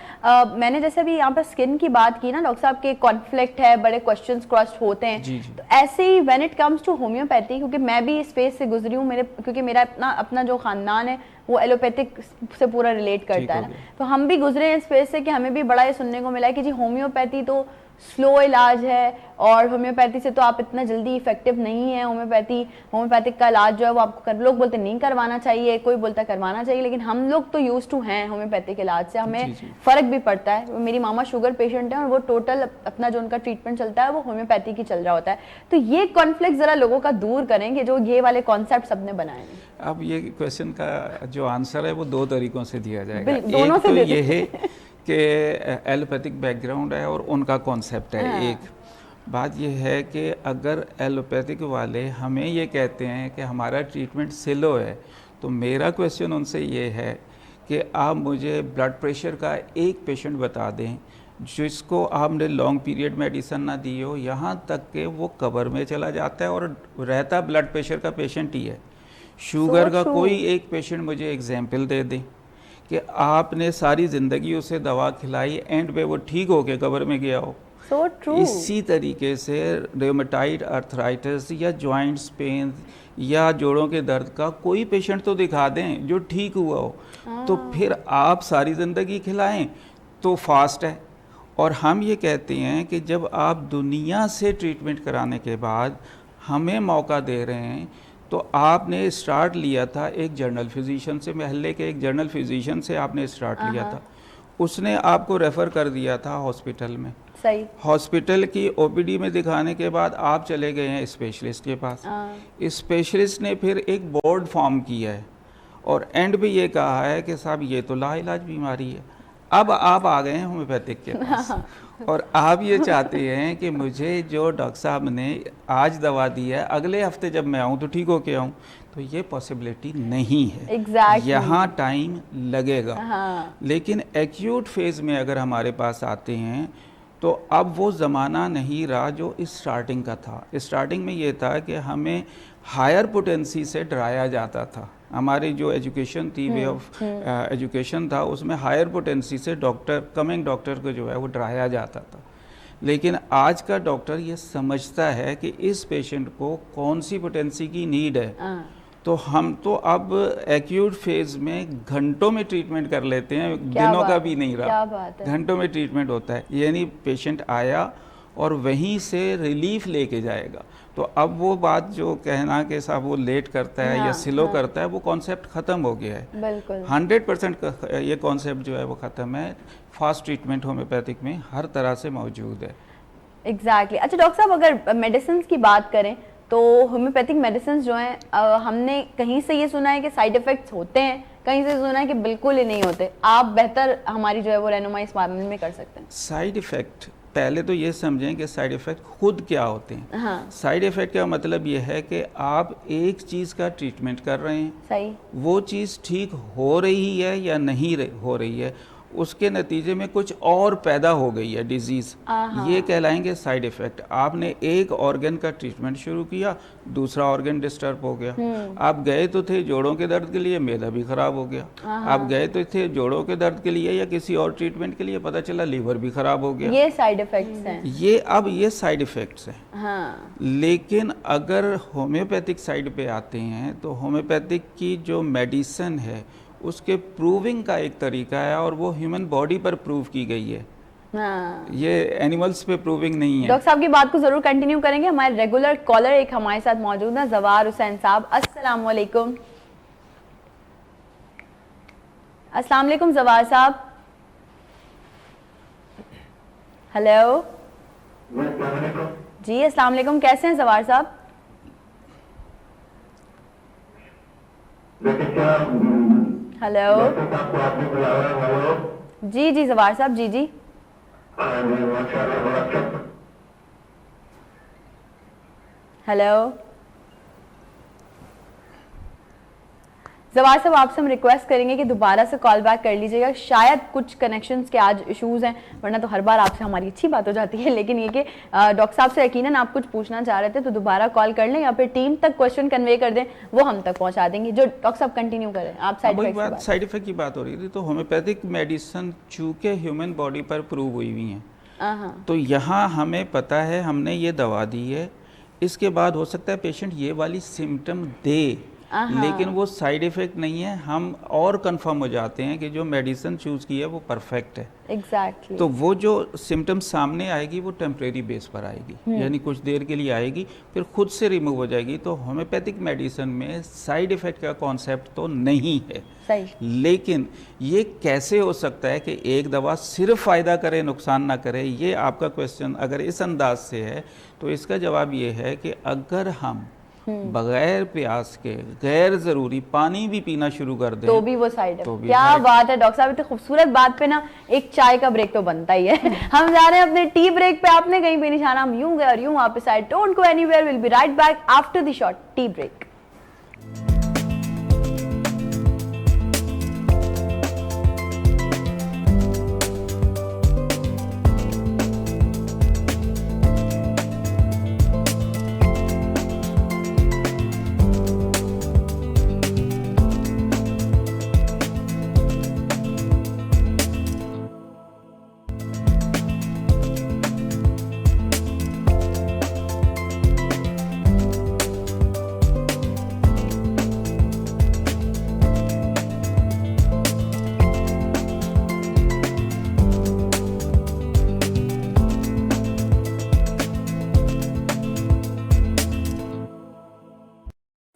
मैंने जैसे अभी यहाँ पर स्किन की बात की ना डॉक्टर साहब के कॉन्फ्लिक्ट है, बड़े क्वेश्चंस क्रॉस होते हैं। जी। तो ऐसे ही when it comes to homeopathy, क्योंकि मैं भी इस स्पेस से गुजरी हूँ, क्योंकि मेरा अपना जो खानदान है वो एलोपैथिक से पूरा रिलेट करता है ना, तो हम भी गुजरे हैं इस स्पेस से कि हमें भी बड़ा ये सुनने को मिला है कि जी होम्योपैथी तो स्लो इलाज है और होम्योपैथी से तो आप इतना जल्दी इफेक्टिव नहीं है। होम्योपैथिक का इलाज जो है वो आपको लोग बोलते नहीं करवाना चाहिए, कोई बोलता करवाना चाहिए, लेकिन हम लोग तो यूज टू हैं होम्योपैथिक इलाज से, हमें फ़र्क भी पड़ता है। मेरी मामा शुगर पेशेंट है और वो टोटल अपना जो उनका ट्रीटमेंट चलता है वो होम्योपैथी की चल रहा होता है। तो ये कॉन्फ्लिक्ट ज़रा लोगों का दूर करेंगे जो ये वाले कॉन्सेप्ट सबने बनाए हैं। अब ये क्वेश्चन का जो आंसर है वो 2 तरीक़ों से दिया जाएगा। दोनों से ये है कि एलोपैथिक बैकग्राउंड है और उनका कॉन्सेप्ट है। एक बात यह है कि अगर एलोपैथिक वाले हमें ये कहते हैं कि हमारा ट्रीटमेंट स्लो है, तो मेरा क्वेश्चन उनसे ये है कि आप मुझे ब्लड प्रेशर का एक पेशेंट बता दें जिसको आपने लॉन्ग पीरियड मेडिसिन ना दी हो, यहाँ तक कि वो कब्र में चला जाता है और रहता ब्लड प्रेशर का पेशेंट ही है। शुगर का कोई एक पेशेंट मुझे एग्जाम्पल दे दें कि आपने सारी ज़िंदगी उसे दवा खिलाई, एंड पे वो ठीक होके कब्र में गया हो। So true. इसी तरीके से रेमेटाइड आर्थराइटिस या जॉइंट्स पेन या जोड़ों के दर्द का कोई पेशेंट तो दिखा दें जो ठीक हुआ हो। तो फिर आप सारी ज़िंदगी खिलाएं तो फास्ट है, और हम ये कहते हैं कि जब आप दुनिया से ट्रीटमेंट कराने के बाद हमें मौका दे रहे हैं, तो आपने स्टार्ट लिया था एक जर्नल फिजिशियन से, महल्ले के एक जर्नल फिजिशियन से आपने स्टार्ट लिया था, उसने आपको रेफ़र कर दिया था हॉस्पिटल में। सही। हॉस्पिटल की ओपीडी में दिखाने के बाद आप चले गए हैं स्पेशलिस्ट के पास। स्पेशलिस्ट ने फिर एक बोर्ड फॉर्म किया है और एंड पे ये कहा है कि साहब ये तो लाइलाज बीमारी है। अब आप आ गए हैं होम्योपैथिक के पास और आप ये चाहते हैं कि मुझे जो डॉक्टर साहब ने आज दवा दी है अगले हफ्ते जब मैं आऊँ तो ठीक होके आऊँ, तो ये पॉसिबिलिटी नहीं है। Exactly. यहाँ टाइम लगेगा। हाँ। लेकिन एक्यूट फेज़ में अगर हमारे पास आते हैं तो अब वो ज़माना नहीं रहा जो स्टार्टिंग का था। स्टार्टिंग में ये था कि हमें हायर पोटेंसी से डराया जाता था। हमारी जो एजुकेशन थी, वे ऑफ एजुकेशन था, उसमें हायर पोटेंसी से कमिंग डॉक्टर को जो है वो डराया जाता था। लेकिन आज का डॉक्टर ये समझता है कि इस पेशेंट को कौन सी पोटेंसी की नीड है, तो हम तो अब एक्यूट फेज में घंटों में ट्रीटमेंट कर लेते हैं, दिनों का भी नहीं रहा, घंटों में ट्रीटमेंट होता है। यानी पेशेंट आया और वहीं से रिलीफ लेके जाएगा। तो अब वो बात जो कहना कि साहब वो लेट करता है या स्लो करता है, वो कॉन्सेप्ट ख़त्म हो गया है। बिल्कुल 100% ये कॉन्सेप्ट जो है वो ख़त्म है। फास्ट ट्रीटमेंट होम्योपैथिक में हर तरह से मौजूद है। एग्जैक्टली। अच्छा डॉक्टर साहब, अगर मेडिसिन की बात करें तो होम्योपैथिक मेडिसिन जो हैं, हमने कहीं से ये सुना है कि साइड इफ़ेक्ट्स होते हैं, कहीं से सुना है कि बिल्कुल ही नहीं होते। आप बेहतर हमारी जो है वो रहनुमाई इस मामले में कर सकते हैं। साइड इफ़ेक्ट, पहले तो ये समझें कि साइड इफ़ेक्ट खुद क्या होते हैं। हाँ। साइड इफ़ेक्ट का मतलब ये है कि आप एक चीज़ का ट्रीटमेंट कर रहे हैं, सही, वो चीज़ ठीक हो रही है या नहीं हो रही है, उसके नतीजे में कुछ और पैदा हो गई है डिजीज़, ये कहलाएंगे साइड इफ़ेक्ट। आपने एक ऑर्गन का ट्रीटमेंट शुरू किया, दूसरा ऑर्गन डिस्टर्ब हो गया। आप गए तो थे जोड़ों के दर्द के लिए, मैदा भी खराब हो गया। आप गए तो थे जोड़ों के दर्द के लिए या किसी और ट्रीटमेंट के लिए, पता चला लीवर भी खराब हो गया। ये साइड इफ़ेक्ट्स हैं। ये साइड इफ़ेक्ट्स हैं। हाँ। लेकिन अगर होम्योपैथिक साइड पे आते हैं तो होम्योपैथिक की जो मेडिसिन है उसके प्रूविंग का एक तरीका है और वो ह्यूमन बॉडी पर प्रूव की गई है। हाँ। ये एनिमल्स पे प्रूविंग नहीं है। डॉक्टर साहब की बात को जरूर कंटिन्यू करेंगे। हमारे रेगुलर कॉलर एक हमारे साथ मौजूद है, जवार हुसैन साहब। अस्सलाम वालेकुम। अस्सलाम वालेकुम जवार साहब। हेलो जी, अस्सलाम वालेकुम, कैसे हैं जवार साहब? हेलो जी जी जवार साहब, जी जी। हेलो जवार साहब, आपसे हम रिक्वेस्ट करेंगे कि दोबारा से कॉल बैक कर लीजिएगा। शायद कुछ कनेक्शंस के आज इश्यूज हैं, वरना तो हर बार आपसे हमारी अच्छी बात हो जाती है। लेकिन ये कि डॉक्टर साहब से यकीनन आप कुछ पूछना चाह रहे थे, तो दोबारा कॉल कर लें या फिर टीम तक क्वेश्चन कन्वे कर दें, वो हम तक पहुंचा देंगे। जो डॉक्टर साहब कंटिन्यू करें, आप साइड इफेक्ट की बात हो रही थी। तो होम्योपैथिक मेडिसिन चूँकि ह्यूमन बॉडी पर प्रूव हुई हुई हैं, तो यहाँ हमें पता है हमने ये दवा दी है, इसके बाद हो सकता है पेशेंट ये वाली सिम्टम दे, लेकिन वो साइड इफेक्ट नहीं है। हम और कंफर्म हो जाते हैं कि जो मेडिसिन चूज की है वो परफेक्ट है। एग्जैक्टली। तो वो जो सिम्टम सामने आएगी वो टेम्परेरी बेस पर आएगी, यानी कुछ देर के लिए आएगी, फिर खुद से रिमूव हो जाएगी। तो होम्योपैथिक मेडिसिन में साइड इफेक्ट का कॉन्सेप्ट तो नहीं है। सही। लेकिन ये कैसे हो सकता है कि एक दवा सिर्फ फ़ायदा करे नुकसान ना करे, ये आपका क्वेश्चन अगर इस अंदाज से है तो इसका जवाब ये है कि अगर हम बगैर प्यास के गैर जरूरी पानी भी पीना शुरू कर दें तो भी वो साइड है। क्या बात है डॉक्टर साहब, इतनी खूबसूरत बात पे ना एक चाय का ब्रेक तो बनता ही है। हम जा रहे हैं अपने टी ब्रेक पे, आपने कहीं पे नहीं जाना, हम यूं गए और यूं वापस आए। Don't go anywhere, will be right back after the short tea break.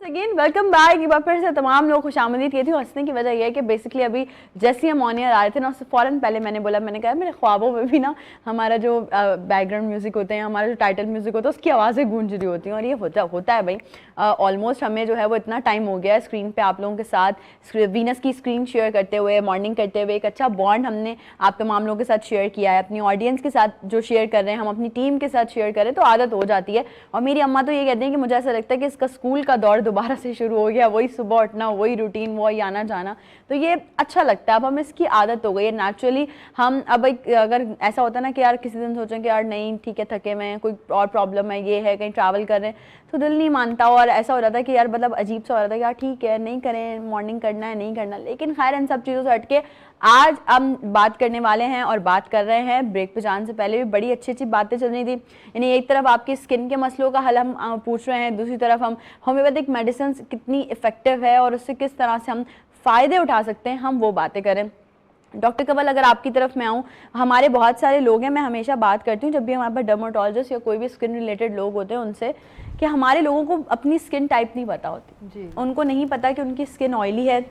Again welcome back. एक बार फिर से तमाम लोग खुशामदीद कहती हूँ। हंसने की वजह यह है कि बेसिकली अभी जैसे हम ऑन एयर आ रहे थे ना, उससे फ़ौरन पहले मैंने कहा मेरे ख्वाबों में भी ना हमारा जो बैकग्राउंड म्यूज़िक होते हैं, हमारा जो टाइटल म्यूज़िक होता है, उसकी आवाज़ें गूंज रही होती हैं। और ये होता है भाई, ऑलमोस्ट हमें जो है वो इतना टाइम हो गया है स्क्रीन पे आप लोगों के साथ वीनस की स्क्रीन शेयर करते हुए, मॉर्निंग करते हुए, एक अच्छा बॉन्ड हमने आप तमाम लोगों के साथ शेयर किया है। अपनी ऑडियंस के साथ जो शेयर कर रहे हैं, हम अपनी टीम के साथ शेयर कर रहे हैं, तो आदत हो जाती है। और मेरी अम्मा तो ये कहते हैं कि मुझे ऐसा लगता है कि इसका स्कूल का दौर दोबारा से शुरू हो गया, वही सुबह उठना, वही रूटीन, वही आना जाना। तो ये अच्छा लगता है, अब हमें इसकी आदत हो गई है नेचुरली। हम अब अगर ऐसा होता है ना कि यार किसी दिन सोचें कि यार नहीं ठीक है, थके हुए हैं, कोई और प्रॉब्लम है, ये है, कहीं ट्रैवल कर रहे हैं, तो दिल नहीं मानता। और ऐसा हो जाता है कि यार मतलब अजीब सा हो रहा था कि यार ठीक है नहीं करें, मॉर्निंग करना है नहीं करना। लेकिन खैर इन सब चीज़ों से हट के आज हम बात करने वाले हैं और बात कर रहे हैं। ब्रेक पे जाने से पहले भी बड़ी अच्छी अच्छी बातें चल रही थी। यानी एक तरफ आपकी स्किन के मसलों का हल हम पूछ रहे हैं, दूसरी तरफ हम होम्योपैथिक मेडिसिन कितनी इफेक्टिव है और उससे किस तरह से हम फ़ायदे उठा सकते हैं, हम वो बातें करें। डॉक्टर कंवल, अगर आपकी तरफ मैं आऊँ, हमारे बहुत सारे लोग हैं, मैं हमेशा बात करती हूँ जब भी हमारे पास डर्माटोलॉजिस्ट या कोई भी स्किन रिलेटेड लोग होते हैं उनसे, कि हमारे लोगों को अपनी स्किन टाइप नहीं पता होती जी। उनको नहीं पता कि उनकी स्किन ऑयली है,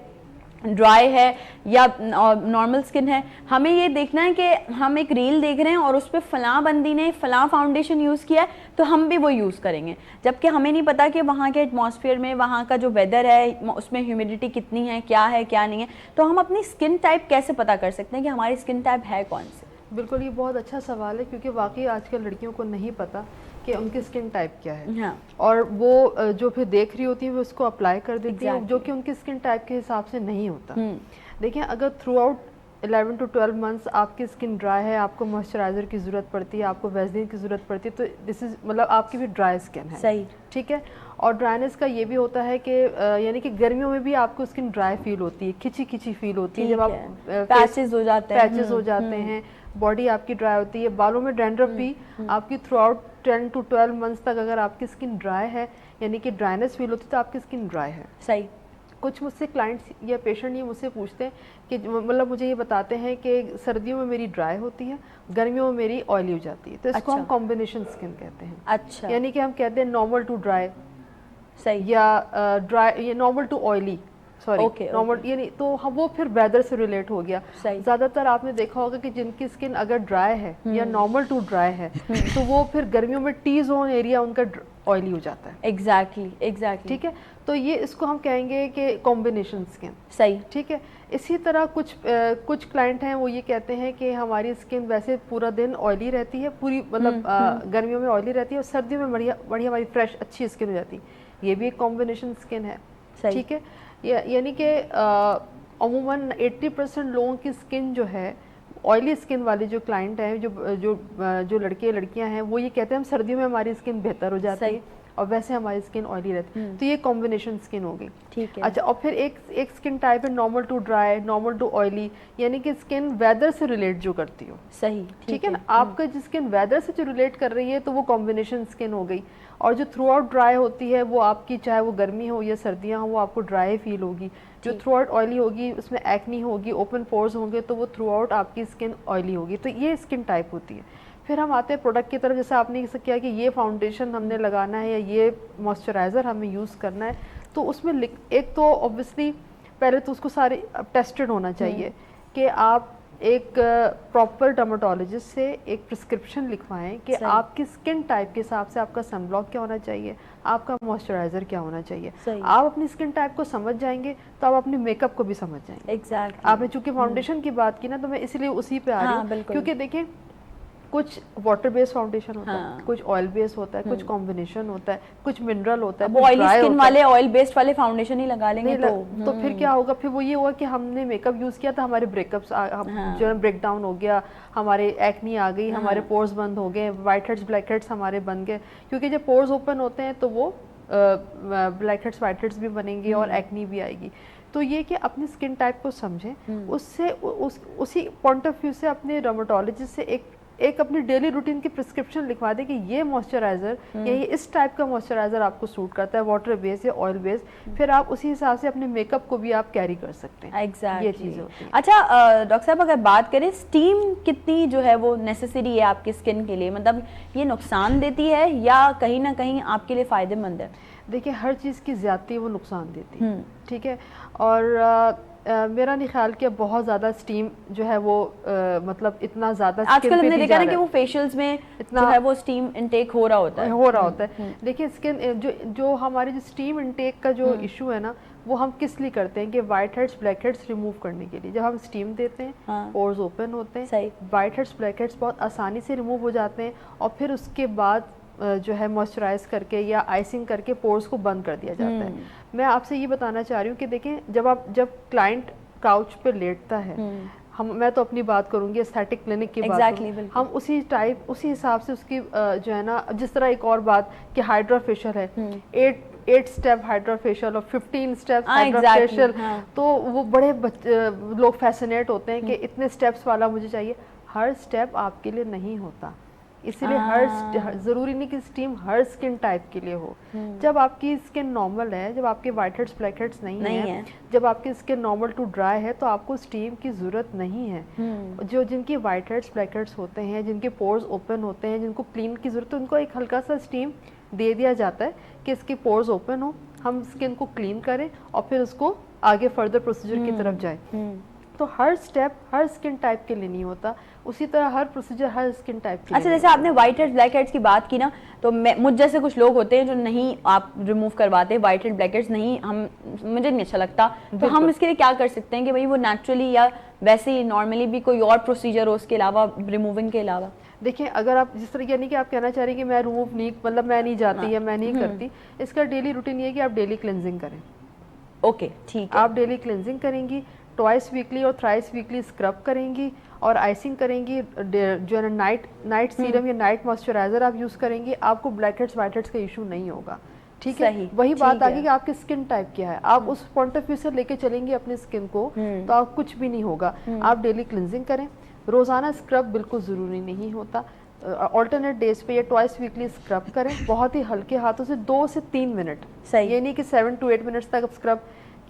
ड्राई है या नॉर्मल स्किन है। हमें ये देखना है कि हम एक रील देख रहे हैं और उस पर फलां बंदी ने फलां फाउंडेशन यूज़ किया है तो हम भी वो यूज़ करेंगे, जबकि हमें नहीं पता कि वहाँ के एटमॉस्फेयर में, वहाँ का जो वेदर है, उसमें ह्यूमिडिटी कितनी है क्या नहीं है। तो हम अपनी स्किन टाइप कैसे पता कर सकते हैं कि हमारी स्किन टाइप है कौन सी? बिल्कुल, ये बहुत अच्छा सवाल है, क्योंकि वाकई आजकल लड़कियों को नहीं पता कि उनकी स्किन टाइप क्या है। हाँ। और वो जो फिर देख रही होती है वो उसको अप्लाई कर देती है, Exactly. जो कि उनकी स्किन टाइप के हिसाब से नहीं होता। देखिए, अगर थ्रू आउट 11 to 12 मंथ्स आपकी स्किन ड्राई है, आपको मॉइस्चराइजर की ज़रूरत पड़ती है, आपको वैसलीन की ज़रूरत पड़ती है, तो दिस इज़ मतलब आपकी भी ड्राई स्किन है। सही। ठीक है। और ड्राइनेस का ये भी होता है कि यानी कि गर्मियों में भी आपको स्किन ड्राई फील होती है, खिंची खिंची फील होती है, जब आप पैचेस हो जाते हैं, पैचेस हो जाते हैं, बॉडी आपकी ड्राई होती है, बालों में डैंड्रफ भी आपकी थ्रू आउट 10 to 12 मंथ्स तक अगर आपकी स्किन ड्राई है, यानी कि ड्राइनेस फील होती है, तो आपकी स्किन ड्राई है। सही। कुछ मुझसे क्लाइंट्स या पेशेंट ये मुझसे पूछते हैं कि मतलब मुझे ये बताते हैं कि सर्दियों में मेरी ड्राई होती है, गर्मियों में मेरी ऑयली हो जाती है, तो इसको हम कॉम्बिनेशन स्किन कहते हैं। अच्छा। यानी कि हम कहते हैं नॉर्मल टू ड्राई, सही, या ड्राई, ये normal to oily, sorry Okay, normal, यानी तो हम वो फिर वेदर से रिलेट हो गया। सही। ज़्यादातर आपने देखा होगा कि जिनकी स्किन अगर ड्राई है या नॉर्मल टू ड्राई है, तो वो फिर गर्मियों में टी जोन एरिया उनका ऑयली हो जाता है। एग्जैक्टली। ठीक है, तो ये इसको हम कहेंगे कि कॉम्बिनेशन स्किन। सही। ठीक है। इसी तरह कुछ क्लाइंट हैं, वो ये कहते हैं कि हमारी स्किन वैसे पूरा दिन ऑयली रहती है, पूरी मतलब गर्मियों में ऑयली रहती है और सर्दियों में बढ़िया हमारी फ्रेश अच्छी स्किन हो जाती है। ये भी एक कॉम्बिनेशन स्किन है। ठीक है। यानी कि अमूमन 80% लोगों की स्किन जो है, ऑयली स्किन वाले जो क्लाइंट हैं, जो लड़के लड़कियां हैं, वो ये कहते हैं हम सर्दियों में हमारी स्किन बेहतर हो जाती है और वैसे हमारी स्किन ऑयली रहती है। तो ये कॉम्बिनेशन स्किन हो गई। ठीक है। अच्छा, और फिर एक स्किन टाइप है normal to dry, normal to oily, यानी कि स्किन वेदर से रिलेट जो करती हो। सही। ठीक है ना, आपका जो स्किन वेदर से जो रिलेट कर रही है, तो वो कॉम्बिनेशन स्किन हो गई। और जो थ्रू आउट ड्राई होती है, वो आपकी चाहे वो गर्मी हो या सर्दियाँ हो, वो आपको ड्राई फील होगी। जो थ्रू आउट ऑयली होगी, उसमें एक्नी होगी, ओपन पोर्स होंगे, तो वो थ्रू आउट आपकी स्किन ऑयली होगी। तो ये स्किन टाइप होती है। फिर हम आते हैं प्रोडक्ट की तरफ। जैसे आपने ऐसा किया कि ये फाउंडेशन हमने लगाना है या ये मॉइस्चराइज़र हमें यूज़ करना है, तो उसमें एक तो ऑब्वियसली पहले तो उसको सारे टेस्टेड होना चाहिए कि आप एक प्रॉपर डर्मेटोलॉजिस्ट से एक प्रिस्क्रिप्शन लिखवाएं कि आपकी स्किन टाइप के हिसाब से आपका सनब्लॉक क्या होना चाहिए, आपका मॉइस्चराइज़र क्या होना चाहिए। आप अपनी स्किन टाइप को समझ जाएंगे तो आप अपने मेकअप को भी समझ जाएंगे। एग्जैक्टली। आपने चूंकि फाउंडेशन की बात की ना, तो मैं इसलिए उसी पे आ रही हूँ, क्योंकि देखिए कुछ वाटर बेस्ड फाउंडेशन होता है, कुछ ऑयल बेस्ड होता है, कुछ कॉम्बिनेशन होता है, कुछ मिनरल होता है। ऑयली स्किन वाले ऑयल बेस्ड वाले फाउंडेशन ही लगा लेंगे तो फिर क्या होगा, फिर वो ये हुआ कि हमने मेकअप यूज किया था, हमारे ब्रेकअप्स जो है ब्रेक डाउन हो गया, हमारे एक्नी आ गई, हमारे पोर्स बंद हो गए, वाइट हेड्स ब्लैक हेड्स हमारे बन गए, क्योंकि जब पोर्स ओपन होते हैं तो वो ब्लैक हेड्स वाइट हेड्स भी बनेंगे और एक्नी भी आएगी। तो ये कि अपनी स्किन टाइप को समझें, उससे उसी पॉइंट ऑफ व्यू से अपने डर्मेटोलॉजिस्ट से एक एक अपनी डेली रूटीन की प्रिस्क्रिप्शन लिखवा दें कि ये मॉइस्चराइज़र या ये इस टाइप का मॉइस्चराइज़र आपको सूट करता है, वाटर बेस या ऑयल बेस, फिर आप उसी हिसाब से अपने मेकअप को भी आप कैरी कर सकते हैं। एग्जैक्टली ये चीज़ें होती हैं। अच्छा डॉक्टर साहब, अगर बात करें स्टीम कितनी जो है वो नेसेसरी है आपकी स्किन के लिए, मतलब ये नुकसान देती है या कहीं ना कहीं आपके लिए फ़ायदेमंद है? देखिए, हर चीज़ की ज़्यादती वो नुकसान देती है, ठीक है। और मेरा नहीं ख्याल कि बहुत ज़्यादा स्टीम जो है वो मतलब इतना ज़्यादा आजकल हमने देखा ना कि वो फेशियल्स में इतना जो है वो स्टीम इनटेक हो रहा होता है। देखिए, स्किन जो हमारी जो स्टीम इनटेक का जो इशू है ना, वो हम किस लिए करते हैं कि white heads black heads remove करने के लिए। जब हम स्टीम देते हैं, पोर्स ओपन होते हैं, वाइट हेड्स ब्लैक हेड्स बहुत आसानी से रिमूव हो जाते हैं, और फिर उसके बाद जो है मॉइस्चराइज करके या आइसिंग करके पोर्स को बंद कर दिया जाता है। मैं आपसे ये बताना चाह रही हूँ कि देखें, जब क्लाइंट काउच पे लेटता है, मैं तो अपनी बात करूंगी एस्थेटिक क्लिनिक की बात करूं, हम उसी हिसाब से उसकी जो है ना, जिस तरह एक और बात कि हाइड्रा फेशियल है, 8 स्टेप हाइड्रा फेशियल और 15 स्टेप हाइड्रा फेशियल, तो वो बड़े लोग फैसिनेट होते हैं कि इतने स्टेप्स वाला मुझे चाहिए। हर स्टेप आपके लिए नहीं होता, इसलिए ज़रूरी नहीं कि स्टीम हर स्किन टाइप के लिए हो। जब आपकी स्किन नॉर्मल है, जब आपके वाइट हेड्स ब्लैक हेड्स नहीं है, जब आपकी स्किन नॉर्मल टू ड्राई है, तो आपको स्टीम की ज़रूरत नहीं है। जिनकी वाइट हेड्स ब्लैक हेड्स होते हैं, जिनके पोर्स ओपन होते हैं, जिनको क्लीन की ज़रूरत है, उनको एक हल्का सा स्टीम दे दिया जाता है कि इसके पोर्स ओपन हो, हम स्किन को क्लीन करें और फिर उसको आगे फर्दर प्रोसीजर की तरफ जाए। तो हर स्टेप हर स्किन टाइप के लिए नहीं होता, उसी तरह हर प्रोसीजर हर स्किन टाइप के लिए। अच्छा, जैसे आपने वाइट हेड्स ब्लैक हेड्स की बात की ना, तो मुझ जैसे कुछ लोग होते हैं जो नहीं आप रिमूव करवाते, वाइट हेड ब्लैक हेड्स नहीं, मुझे नहीं अच्छा लगता, तो हम इसके लिए क्या कर सकते हैं कि भाई वो नेचुरली या वैसे ही नॉर्मली भी कोई और प्रोसीजर हो उसके अलावा, रिमूविंग के अलावा? देखिए, अगर आप जिस तरह यानी कि आप कहना चाह रही हैं कि मैं रिमूव नहीं, मतलब मैं नहीं जाती या मैं नहीं करती, इसका डेली रूटीन ये है कि आप डेली क्लेंजिंग करें। ओके, ठीक है। आप डेली क्लेंजिंग करेंगी, ट्वाइस वीकली और थ्राइस वीकली स्क्रब करेंगी और आइसिंग करेंगी, जो है नाइट सीरम या नाइट मॉइस्चराइजर आप यूज़ करेंगी, आपको ब्लैक हेड्स वाइट हेड्स का इशू नहीं होगा। ठीक है, वही बात आ गई कि आपकी स्किन टाइप क्या है, आप उस पॉइंट ऑफ व्यू से लेके चलेंगे अपनी स्किन को, तो आप कुछ भी नहीं होगा। आप डेली क्लिनजिंग करें, रोज़ाना स्क्रब बिल्कुल ज़रूरी नहीं होता, ऑल्टरनेट डेज पे या ट्वाइस वीकली स्क्रब करें, बहुत ही हल्के हाथों से 2 से 3 मिनट। सही, ये नहीं कि 7 to 8 मिनट्स तक स्क्रब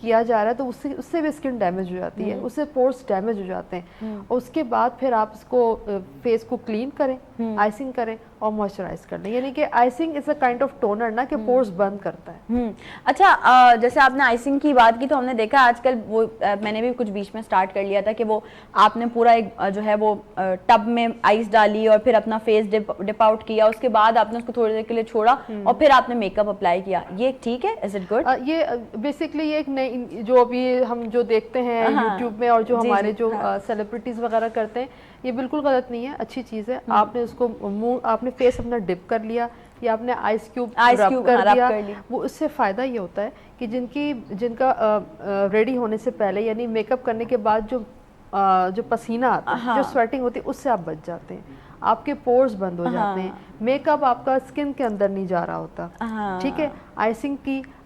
किया जा रहा है, तो उससे भी स्किन डैमेज हो जाती है, उससे पोर्स डैमेज हो जाते हैं। और उसके बाद फिर आप इसको फेस को क्लीन करें, आइसिंग करें और मॉइस्चराइज कर लें। यानी कि icing is a kind of toner ना, कि पोर्स बंद करता है। अच्छा, जैसे आपने आइसिंग की बात की, तो हमने देखा आजकल वो मैंने भी कुछ बीच में स्टार्ट कर लिया था कि वो आपने पूरा एक जो है वो टब में आइस डाली और फिर अपना फेस डिप आउट किया, उसके बाद आपने उसको थोड़ी देर के लिए छोड़ा और फिर आपने मेकअप अप्लाई किया। ये ठीक है? Is it good? ये बेसिकली ये एक नई, जो अभी हम जो देखते हैं यूट्यूब में और जो हमारे जो सेलिब्रिटीज वगैरह करते हैं, ये बिल्कुल गलत नहीं है, अच्छी चीज़ है। आपने उसको आपने फेस अपना डिप कर लिया या आपने आइस क्यूब रब कर दिया, वो उससे फ़ायदा ये होता है कि जिनका रेडी होने से पहले यानी मेकअप करने के बाद जो पसीना आता है, जो स्वेटिंग होती है, उससे आप बच जाते हैं, आपके पोर्स बंद हो जाते हैं, मेकअप आपका स्किन के अंदर नहीं जा रहा होता। ठीक है,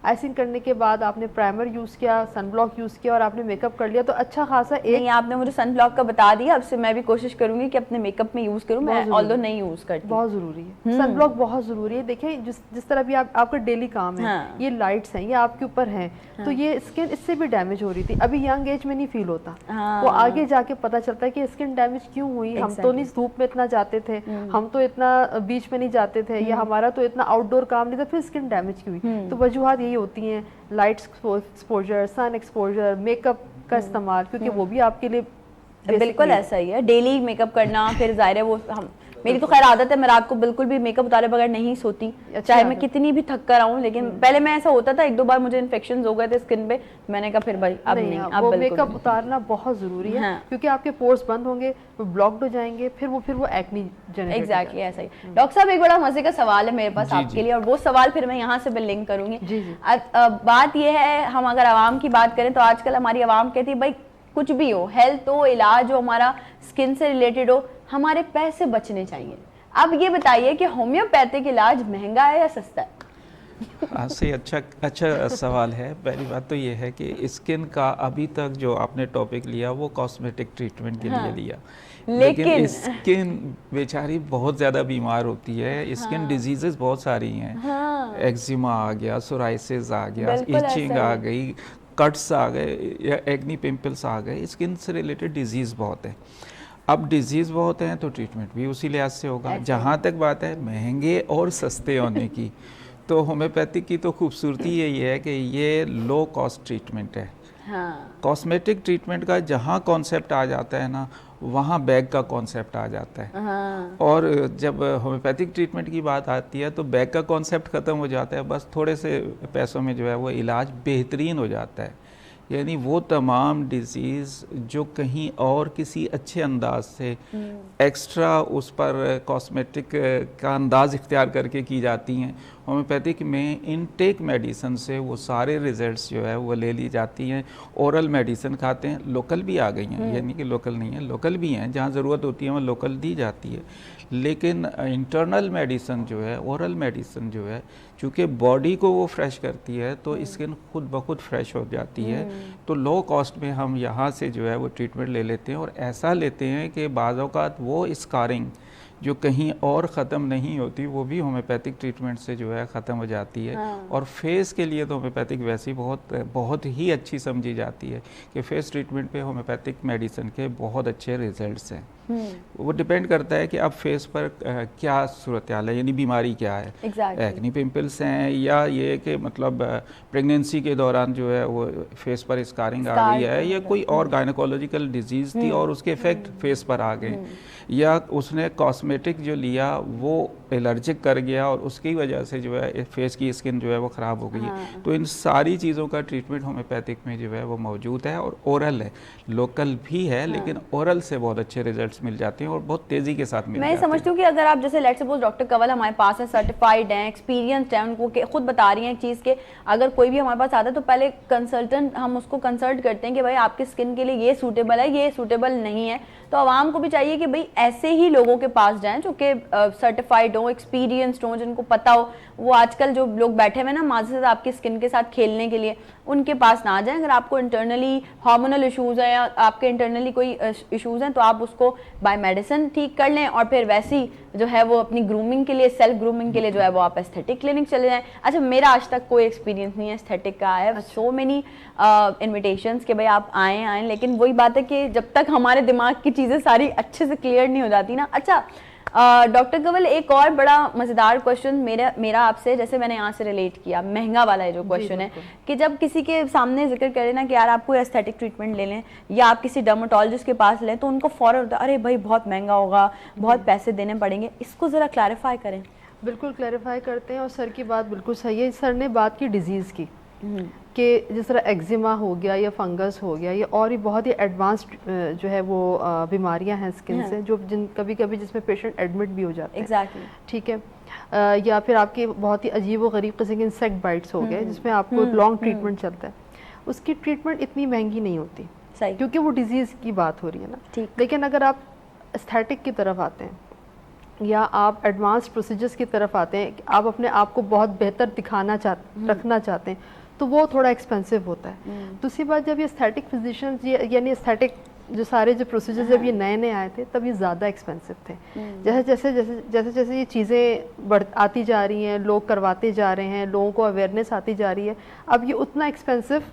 आइसिंग करने के बाद आपने प्राइमर यूज़ किया, सनब्लॉक यूज़ किया और आपने मेकअप कर लिया, तो अच्छा खासा नहीं, आपने मुझे सनब्लॉक का बता दिया, अब से मैं भी कोशिश करूंगी कि अपने मेकअप में यूज़ करूं, मैं ऑल्दो नहीं यूज़ करती। बहुत ज़रूरी है, सनब्लॉक बहुत ज़रूरी है। देखिए, जिस तरह भी आपका डेली काम है, ये लाइट्स हैं, ये आपके ऊपर हैं, तो ये स्किन इससे भी डैमेज हो रही थी, अभी यंग एज में नहीं फील होता, वो आगे जाके पता चलता है कि स्किन डैमेज क्यों हुई। हम तो नहीं धूप में इतना जाते थे, हम तो इतना बीच में नहीं जाते थे, या हमारा तो इतना आउटडोर काम नहीं था, फिर स्किन डैमेज क्यों हुई? तो वजूहत यही होती हैं, light exposure, sun exposure, makeup का इस्तेमाल, क्योंकि वो भी आपके लिए बिल्कुल ऐसा ही है, डेली मेकअप करना। फिर जाहिर है वो मेरी तो खैर आदत है, मैं रात को बिल्कुल भी मेकअप उतारे बगैर नहीं सोती, चाहे मैं कितनी भी थक कर आऊं। लेकिन पहले मैं ऐसा होता था, 1-2 बार मुझे इन्फेक्शंस हो गए थे स्किन पे, मैंने कहा फिर भाई अब नहीं, अब बिल्कुल मेकअप उतारना बहुत जरूरी है, क्योंकि आपके पोर्स बंद होंगे, वो ब्लॉक्ड हो जाएंगे, फिर वो एक्नी जनरेट। एग्जैक्टली ऐसा ही। डॉक्टर साहब, एक बड़ा मजे का सवाल है मेरे पास आपके लिए, और वो सवाल फिर मैं यहाँ से लिंक करूंगी। बात ये है, हम अगर आवाम की बात करें तो आजकल हमारी आवाम कहती है भाई कुछ भी हो, हेल्थ हो, इलाज हो, हमारा स्किन से रिलेटेड हो, हमारे पैसे बचने चाहिए। अब ये बताइए कि होम्योपैथिक इलाज महंगा है या सस्ता है? आपसे अच्छा सवाल है। पहली बात तो ये है कि स्किन का अभी तक जो आपने टॉपिक लिया वो कॉस्मेटिक ट्रीटमेंट के लिए लिया। लेकिन स्किन बेचारी बहुत ज़्यादा बीमार होती है, स्किन डिजीजेस बहुत सारी हैं। हाँ, एक्जिमा आ गया, सोराइसिस आ गया, बिल्कुल इचिंग ऐसा आ है। गई, कट्स आ गए या एक्नी पिंपल्स आ गए, स्किन से रिलेटेड डिजीज़ बहुत है। अब डिजीज़ बहुत हैं तो ट्रीटमेंट भी उसी लिहाज से होगा। ऐसा। जहाँ तक बात है महंगे और सस्ते होने की, तो होम्योपैथिक की तो खूबसूरती यही है कि ये लो कॉस्ट ट्रीटमेंट है। हाँ, कॉस्मेटिक ट्रीटमेंट का जहाँ कॉन्सेप्ट आ जाता है ना, वहाँ बैग का कॉन्सेप्ट आ जाता है। हाँ, और जब होम्योपैथिक ट्रीटमेंट की बात आती है तो बैग का कॉन्सेप्ट ख़त्म हो जाता है, बस थोड़े से पैसों में जो है वो इलाज बेहतरीन हो जाता है। यानी वो तमाम डिजीज़ जो कहीं और किसी अच्छे अंदाज से एक्स्ट्रा उस पर कॉस्मेटिक का अंदाज इख्तियार करके की जाती हैं, होम्योपैथिक में इनटेक मेडिसिन से वो सारे रिजल्ट्स जो है वो ले ली जाती हैं। ओरल मेडिसिन खाते हैं, लोकल भी आ गई हैं, यानी कि लोकल नहीं है, लोकल भी हैं, जहाँ ज़रूरत होती है वहाँ लोकल दी जाती है। लेकिन इंटरनल मेडिसिन जो है, ओरल मेडिसिन जो है, चूँकि बॉडी को वो फ्रेश करती है तो स्किन खुद ब खुद फ्रेश हो जाती है। तो लो कॉस्ट में हम यहाँ से जो है वो ट्रीटमेंट ले लेते हैं, और ऐसा लेते हैं कि बाज़ औक़ात वो स्कारिंग जो कहीं और ख़त्म नहीं होती वो भी होम्योपैथिक ट्रीटमेंट से जो है ख़त्म हो जाती है। हाँ। और फेस के लिए तो होम्योपैथिक वैसे ही बहुत ही अच्छी समझी जाती है कि फेस ट्रीटमेंट पे होम्योपैथिक मेडिसिन के बहुत अच्छे रिजल्ट्स हैं। वो डिपेंड करता है कि अब फेस पर क्या सूरत हाल है, यानी बीमारी क्या है। एग्जैक्टली। एक्नी पिंपल्स हैं, या ये कि मतलब प्रेगनेंसी के दौरान जो है वो फेस पर स्कारिंग आ गई है, या कोई और गायनोकोलॉजिकल डिजीज़ थी और उसके इफेक्ट फेस पर आ गए, या उसने कॉस्मेटिक जो लिया वो एलर्जिक कर गया और उसकी वजह से जो है फेस की स्किन जो है वो ख़राब हो गई है। तो इन सारी चीज़ों का ट्रीटमेंट होम्योपैथिक में जो है वो मौजूद है, और ओरल है, लोकल भी है, लेकिन ओरल से बहुत अच्छे रिजल्ट्स मिल जाते हैं और बहुत तेज़ी के साथ मिल मैं जाते हैं। समझती हूँ कि अगर आप जैसे लेट्स सपोज डॉक्टर कंवल हमारे पास है, सर्टिफाइड हैं, एक्सपीरियंस्ड हैं, उनको खुद बता रही हैं एक चीज़ के, अगर कोई भी हमारे पास आता है तो पहले कंसल्टेंट हम उसको कंसल्ट करते हैं कि भाई आपकी स्किन के लिए ये सूटेबल है, ये सूटेबल नहीं है। तो आवाम को भी चाहिए कि भाई ऐसे ही लोगों के पास जाएं जो कि सर्टिफाइड हो, एक्सपीरियंस्ड हो, जिनको पता हो। वो आजकल जो लोग बैठे हुए ना माज़ आपकी स्किन के साथ खेलने के लिए, उनके पास ना जाएं। अगर आपको इंटरनली हार्मोनल इश्यूज़ हैं या आपके इंटरनली कोई इश्यूज़ हैं तो आप उसको बाय मेडिसिन ठीक कर लें, और फिर वैसी जो है वो अपनी ग्रूमिंग के लिए, सेल्फ ग्रूमिंग के लिए जो है वो आप एस्थेटिक क्लिनिक चले जाएं। अच्छा, मेरा आज तक कोई एक्सपीरियंस नहीं है एस्थेटिक का। I have so many invitations कि भाई आप आएँ, लेकिन वही बात है कि जब तक हमारे दिमाग की चीज़ें सारी अच्छे से क्लियर नहीं हो जाती ना। अच्छा डॉक्टर कंवल, एक और बड़ा मज़ेदार क्वेश्चन मेरा आपसे, जैसे मैंने यहाँ से रिलेट किया, महंगा वाला है जो क्वेश्चन है, कि जब किसी के सामने जिक्र करें ना कि यार आपको एस्थेटिक ट्रीटमेंट ले लें या आप किसी डर्मेटोलॉजिस्ट के पास लें, तो उनको फ़ौरन होता है अरे भाई बहुत महंगा होगा, बहुत पैसे देने पड़ेंगे। इसको ज़रा क्लैरिफाई करें। बिल्कुल क्लैरिफाई करते हैं, और सर की बात बिल्कुल सही है। सर ने बात की डिजीज़ की, कि जिस तरह एक्जिमा हो गया या फंगस हो गया, ये और ही बहुत ही एडवांस्ड जो है वो बीमारियां हैं स्किन से, जो कभी कभी जिसमें पेशेंट एडमिट भी हो जाते हैं। एग्जैक्टली। ठीक है। या फिर आपके बहुत ही अजीब व गरीब किस्म के इंसेक्ट बाइट्स हो गए, जिसमें आपको लॉन्ग ट्रीटमेंट चलता है। उसकी ट्रीटमेंट इतनी महंगी नहीं होती, सही, क्योंकि वो डिजीज़ की बात हो रही है ना। ठीक। लेकिन अगर आप एस्थेटिक की तरफ आते हैं या आप एडवांस प्रोसीजर्स की तरफ आते हैं, आप अपने आप को बहुत बेहतर दिखाना रखना चाहते हैं, तो वो थोड़ा एक्सपेंसिव होता है। दूसरी बात, जब ये एस्थेटिक फिजिशियंस यानी एस्थेटिक जो सारे जो प्रोसीजर जब ये नए नए आए थे तब ये ज़्यादा एक्सपेंसिव थे। जैसे ये चीज़ें आती जा रही हैं, लोग करवाते जा रहे हैं, लोगों को अवेयरनेस आती जा रही है, अब ये उतना एक्सपेंसिव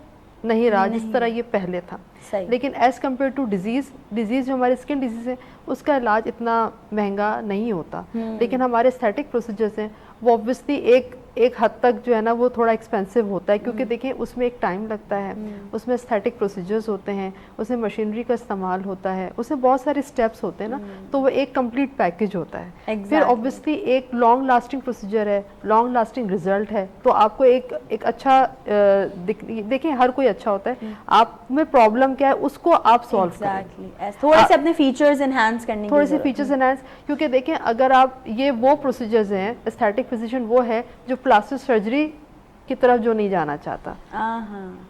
नहीं रहा जिस तरह ये पहले था। लेकिन एज़ कम्पेयर टू डिजीज़ जो हमारे स्किन डिजीज़ है उसका इलाज इतना महंगा नहीं होता। लेकिन हमारे एस्थेटिक प्रोसीजर्स हैं वो ऑब्वियसली एक हद तक जो है ना वो थोड़ा एक्सपेंसिव होता है, क्योंकि देखिए उसमें एक टाइम लगता है, उसमें एस्थेटिक प्रोसीजर्स होते हैं, उसमें मशीनरी का इस्तेमाल होता है, उसमें बहुत सारे स्टेप्स होते हैं ना, तो वो एक कंप्लीट पैकेज होता है। फिर ऑब्वियसली एक लॉन्ग लास्टिंग प्रोसीजर है, लॉन्ग लास्टिंग रिजल्ट है, तो आपको एक अच्छा देखिए हर कोई अच्छा होता है, आप में प्रॉब्लम क्या है उसको आप सॉल्व करें। थोड़े से अपने फीचर्स एनहांस करने की थोड़े से फीचर्स एनहांस, क्योंकि देखें अगर आप ये वो प्रोसीजर्स हैं, एस्थेटिक फिजिशियन वो है जो प्लास्टिक सर्जरी की तरफ जो नहीं जाना चाहता,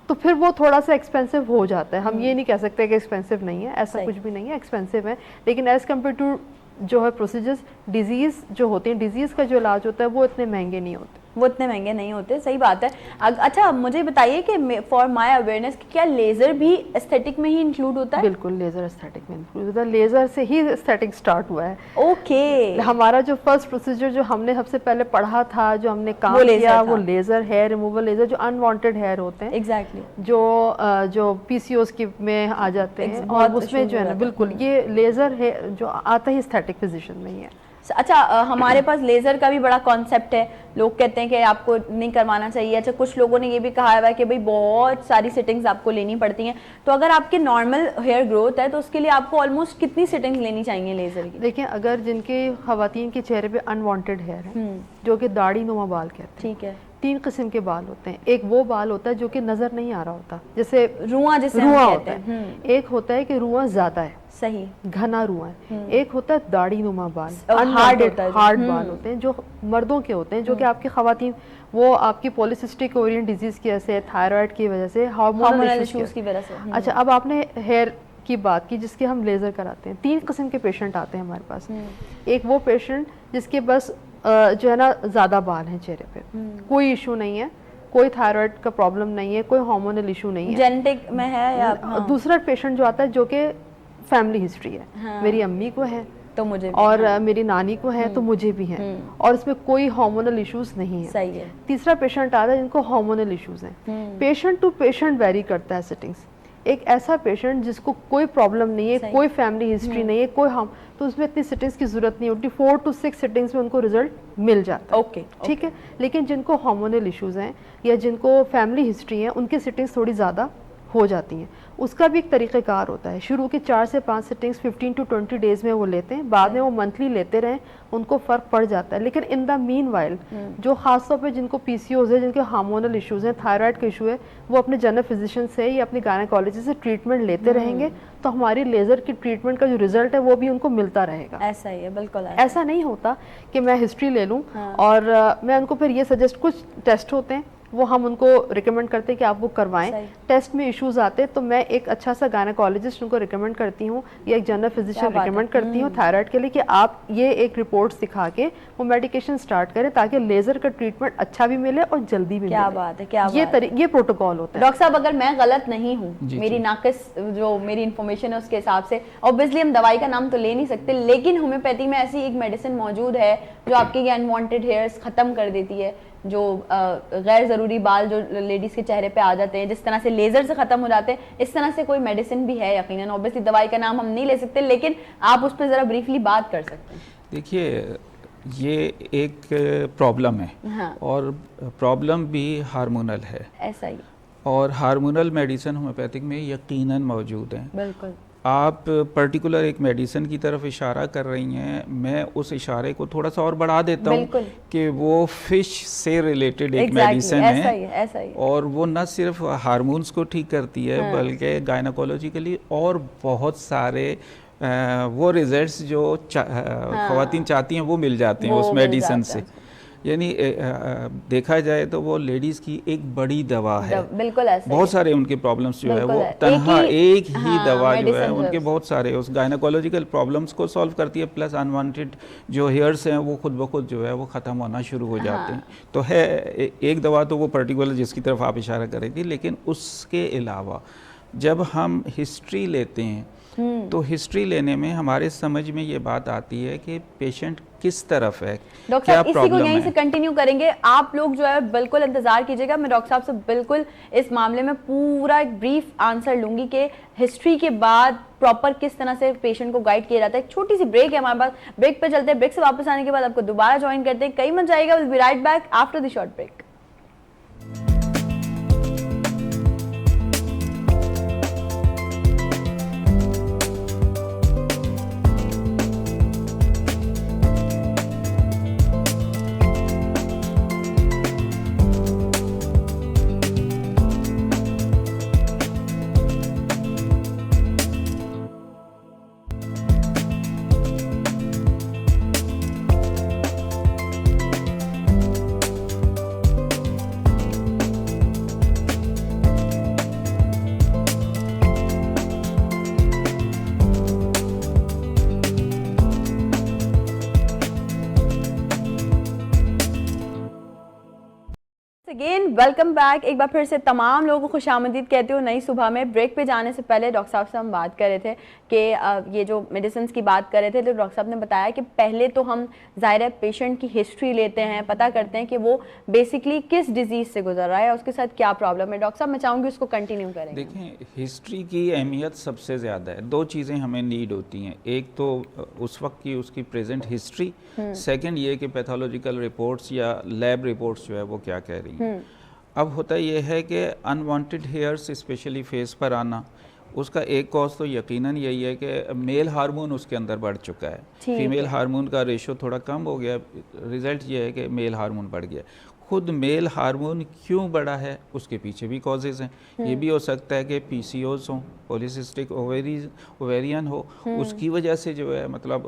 तो फिर वो थोड़ा सा एक्सपेंसिव हो जाता है। हम ये नहीं कह सकते कि एक्सपेंसिव नहीं है, ऐसा कुछ भी नहीं है, एक्सपेंसिव है। लेकिन एज कम्पेयर टू जो है प्रोसीजर्स, डिजीज़ जो होते हैं, डिजीज़ का जो इलाज होता है वो इतने महंगे नहीं होते। वो इतने महंगे नहीं होते, सही बात है। अच्छा मुझे बताइए कि फॉर माय अवेयरनेस क्या लेजर भी एस्थेटिक में ही इंक्लूड होता है? बिल्कुल, लेजर एस्थेटिक में इंक्लूड होता है, लेजर से ही एस्थेटिक स्टार्ट हुआ है। ओके। हमारा जो फर्स्ट प्रोसीजर जो हमने सबसे पहले पढ़ा था, जो हमने काम किया, वो लेजर, हेयर रिमूवल लेजर, जो अनवांटेड हेयर होते हैं, एग्जैक्टली, जो पीसीओस की में आ जाते हैं, और उसमें जो है ना, बिल्कुल ये लेजर है जो आता ही एस्थेटिक फिजिशियन में ही है। अच्छा हमारे पास लेज़र का भी बड़ा कॉन्सेप्ट है, लोग कहते हैं कि आपको नहीं करवाना चाहिए। अच्छा कुछ लोगों ने ये भी कहा है कि भाई बहुत सारी सिटिंग्स आपको लेनी पड़ती हैं, तो अगर आपके नॉर्मल हेयर ग्रोथ है तो उसके लिए आपको ऑलमोस्ट कितनी सिटिंग्स लेनी चाहिए लेज़र की? देखिए, अगर जिनके खवातीन के चेहरे पे अनवांटेड हेयर है, जो कि दाढ़ी नुमा बाल कहते हैं, ठीक है, 3 किस्म के बाल होते हैं। एक वो बाल होता है जो कि नजर नहीं आ रहा होता, जैसे रुआं, जिसे रुआं हम होता कहते है। हैं। एक होता है कि रुआं ज्यादा है, सही, घना रुआं है। एक होता है दाढ़ी नुमा बाल, हार्ड होता है, हार्ड बाल होते हैं, जो मर्दों के होते हैं, जो कि आपकी खवातीन, वो आपकी पॉलीसिस्टिक ओवेरियन डिजीज की वजह से, थायराइड की वजह से, हार्मोनल इश्यूज की वजह से। अच्छा, अब आपने हेयर की बात की जिसके हम लेजर कराते हैं। 3 किस्म के पेशेंट आते हैं हमारे पास। एक वो पेशेंट जिसके बस जो है ना ज्यादा बाल हैं चेहरे पे, कोई इशू नहीं है, कोई थायराइड का प्रॉब्लम नहीं है, कोई हार्मोनल इशू नहीं है, जेनेटिक में है या दूसरा पेशेंट जो आता है जो कि फैमिली हिस्ट्री है, मेरी अम्मी को है तो मुझे भी, और मेरी नानी को है तो मुझे भी है, और इसमें कोई हार्मोनल इश्यूज नहीं है। सही है। तीसरा पेशेंट आता है जिनको हार्मोनल इश्यूज हैं। पेशेंट टू पेशेंट वेरी करता है सेटिंग्स। एक ऐसा पेशेंट जिसको कोई प्रॉब्लम नहीं है, कोई फैमिली हिस्ट्री नहीं है, कोई हम, तो उसमें इतनी सिटिंग्स की जरूरत नहीं होती। 4 to 6 सिटिंग्स में उनको रिजल्ट मिल जाता है। ओके, ठीक है। लेकिन जिनको हार्मोनल इश्यूज हैं या जिनको फैमिली हिस्ट्री है, उनकी सिटिंग्स थोड़ी ज़्यादा हो जाती हैं। उसका भी एक तरीक़ेकार होता है। शुरू के 4 से 5 सिटिंग्स 15 to 20 डेज में वो लेते हैं, बाद में वो मंथली लेते रहें, उनको फ़र्क पड़ जाता है। लेकिन इन द मीन वाइल जो खासतौर पे जिनको पीसीओज है, जिनके हार्मोनल इश्यूज हैं, थायराइड के इशू है, वो अपने जनरल फिजिशियन से या अपनी गायनेकोलॉजिस्ट से ट्रीटमेंट लेते रहेंगे, तो हमारी लेज़र की ट्रीटमेंट का जो रिजल्ट है वो भी उनको मिलता रहेगा। ऐसा ही है, बिल्कुल ऐसा नहीं होता कि मैं हिस्ट्री ले लूँ और मैं उनको फिर ये सजेस्ट, कुछ टेस्ट होते हैं वो हम उनको रिकमेंड करते हैं कि आप वो करवाएं। टेस्ट में इश्यूज आते हैं तो मैं एक अच्छा सा गायनेकोलॉजिस्ट उनको रिकमेंड करती हूँ या एक जनरल फिजिशियन रिकमेंड करती हूँ थायराइड के लिए कि आप ये एक रिपोर्ट्स दिखा के वो मेडिकेशन स्टार्ट करें ताकि लेजर का ट्रीटमेंट अच्छा भी मिले और जल्दी भी मिले। क्या बात है, क्या ये प्रोटोकॉल होता है। डॉक्टर साहब अगर मैं गलत नहीं हूँ, मेरी नाकिस जो मेरी इन्फॉर्मेशन है उसके हिसाब से, ऑब्वियसली हम दवाई का नाम तो ले नहीं सकते, लेकिन होम्योपैथी में ऐसी एक मेडिसिन मौजूद है जो आपके ये अनवांटेड हेयर्स खत्म कर देती है, जो गैर ज़रूरी बाल जो लेडीज़ के चेहरे पे आ जाते हैं, जिस तरह से लेज़र से ख़त्म हो जाते हैं, इस तरह से कोई मेडिसिन भी है यकीनन। ऑब्वियसली दवाई का नाम हम नहीं ले सकते, लेकिन आप उस पर ज़रा ब्रीफली बात कर सकते हैं। देखिए, ये एक प्रॉब्लम है। हाँ। और प्रॉब्लम भी हार्मोनल है। ऐसा ही। और हार्मोनल मेडिसिन होम्योपैथिक में यकीनन मौजूद हैं। बिल्कुल। आप पर्टिकुलर एक मेडिसिन की तरफ इशारा कर रही हैं, मैं उस इशारे को थोड़ा सा और बढ़ा देता हूँ कि वो फिश से रिलेटेड एक मेडिसिन है। ऐसा ही। और वो न सिर्फ हार्मोन्स को ठीक करती है, बल्कि गायनाकोलॉजिकली और बहुत सारे वो रिजल्ट्स जो ख़वातीन चाहती हैं वो मिल जाते हैं उस मेडिसिन से। यानी देखा जाए तो वो लेडीज़ की एक बड़ी दवा है। बिल्कुल ऐसा। बहुत सारे उनके प्रॉब्लम्स जो है वो तनहा एक ही दवा जो है उनके बहुत सारे उस गायनाकोलॉजिकल प्रॉब्लम्स को सॉल्व करती है, प्लस अनवांटेड जो हेयर्स हैं वो खुद ब खुद जो है वो ख़त्म होना शुरू हो जाते हैं। तो है एक दवा तो वो पर्टिकुलर जिसकी तरफ आप इशारा कर रही थी, लेकिन उसके अलावा जब हम हिस्ट्री लेते हैं तो हिस्ट्री लेने में हमारे समझ में ये बात आती है कि पेशेंट किस तरफ है, डॉक्टर साहब इसी को यहीं से कंटिन्यू करेंगे। आप लोग जो है बिल्कुल इंतजार कीजिएगा, मैं डॉक्टर साहब से बिल्कुल इस मामले में पूरा एक ब्रीफ आंसर लूंगी कि हिस्ट्री के बाद प्रॉपर किस तरह से पेशेंट को गाइड किया जाता है। एक छोटी सी ब्रेक है हमारे पास, ब्रेक पे चलते हैं, ब्रेक से वापस आने के बाद आपको दोबारा ज्वाइन करते हैं, कहीं मत जाएगा, will be right back after the short break. Again welcome back. एक बार फिर से तमाम लोगों को खुशामदीद कहती हूँ नई सुबह में। ब्रेक पे जाने से पहले डॉक्टर साहब से हम बात कर रहे थे कि ये जो मेडिसिन की बात कर रहे थे, तो डॉक्टर साहब ने बताया कि पहले तो हम ज़ाहिर है पेशेंट की हिस्ट्री लेते हैं, पता करते हैं कि वो बेसिकली किस डिजीज़ से गुजर रहा है, उसके साथ क्या प्रॉब्लम है। डॉक्टर साहब मैं चाहूँगी उसको कंटिन्यू करें। देखें, हिस्ट्री की अहमियत सबसे ज़्यादा है। दो चीज़ें हमें नीड होती हैं, एक तो उस वक्त की उसकी प्रेजेंट हिस्ट्री, सेकंड ये कि पैथोलॉजिकल रिपोर्ट्स या लैब रिपोर्ट्स जो है वो क्या कह रही हैं। अब होता यह है कि अनवांटेड हेयर्स स्पेशली फेस पर आना, उसका एक कॉज तो यकीनन यही है कि मेल हार्मोन उसके अंदर बढ़ चुका है। फीमेल हार्मोन का रेशो थोड़ा कम हो गया, रिजल्ट ये है कि मेल हार्मोन बढ़ गया। खुद मेल हार्मोन क्यों बढ़ा है, उसके पीछे भी कॉजेज़ हैं। ये भी हो सकता है कि पीसीओज हो, पॉलीसिस्टिक ओवेरियन हो, उसकी वजह से जो है मतलब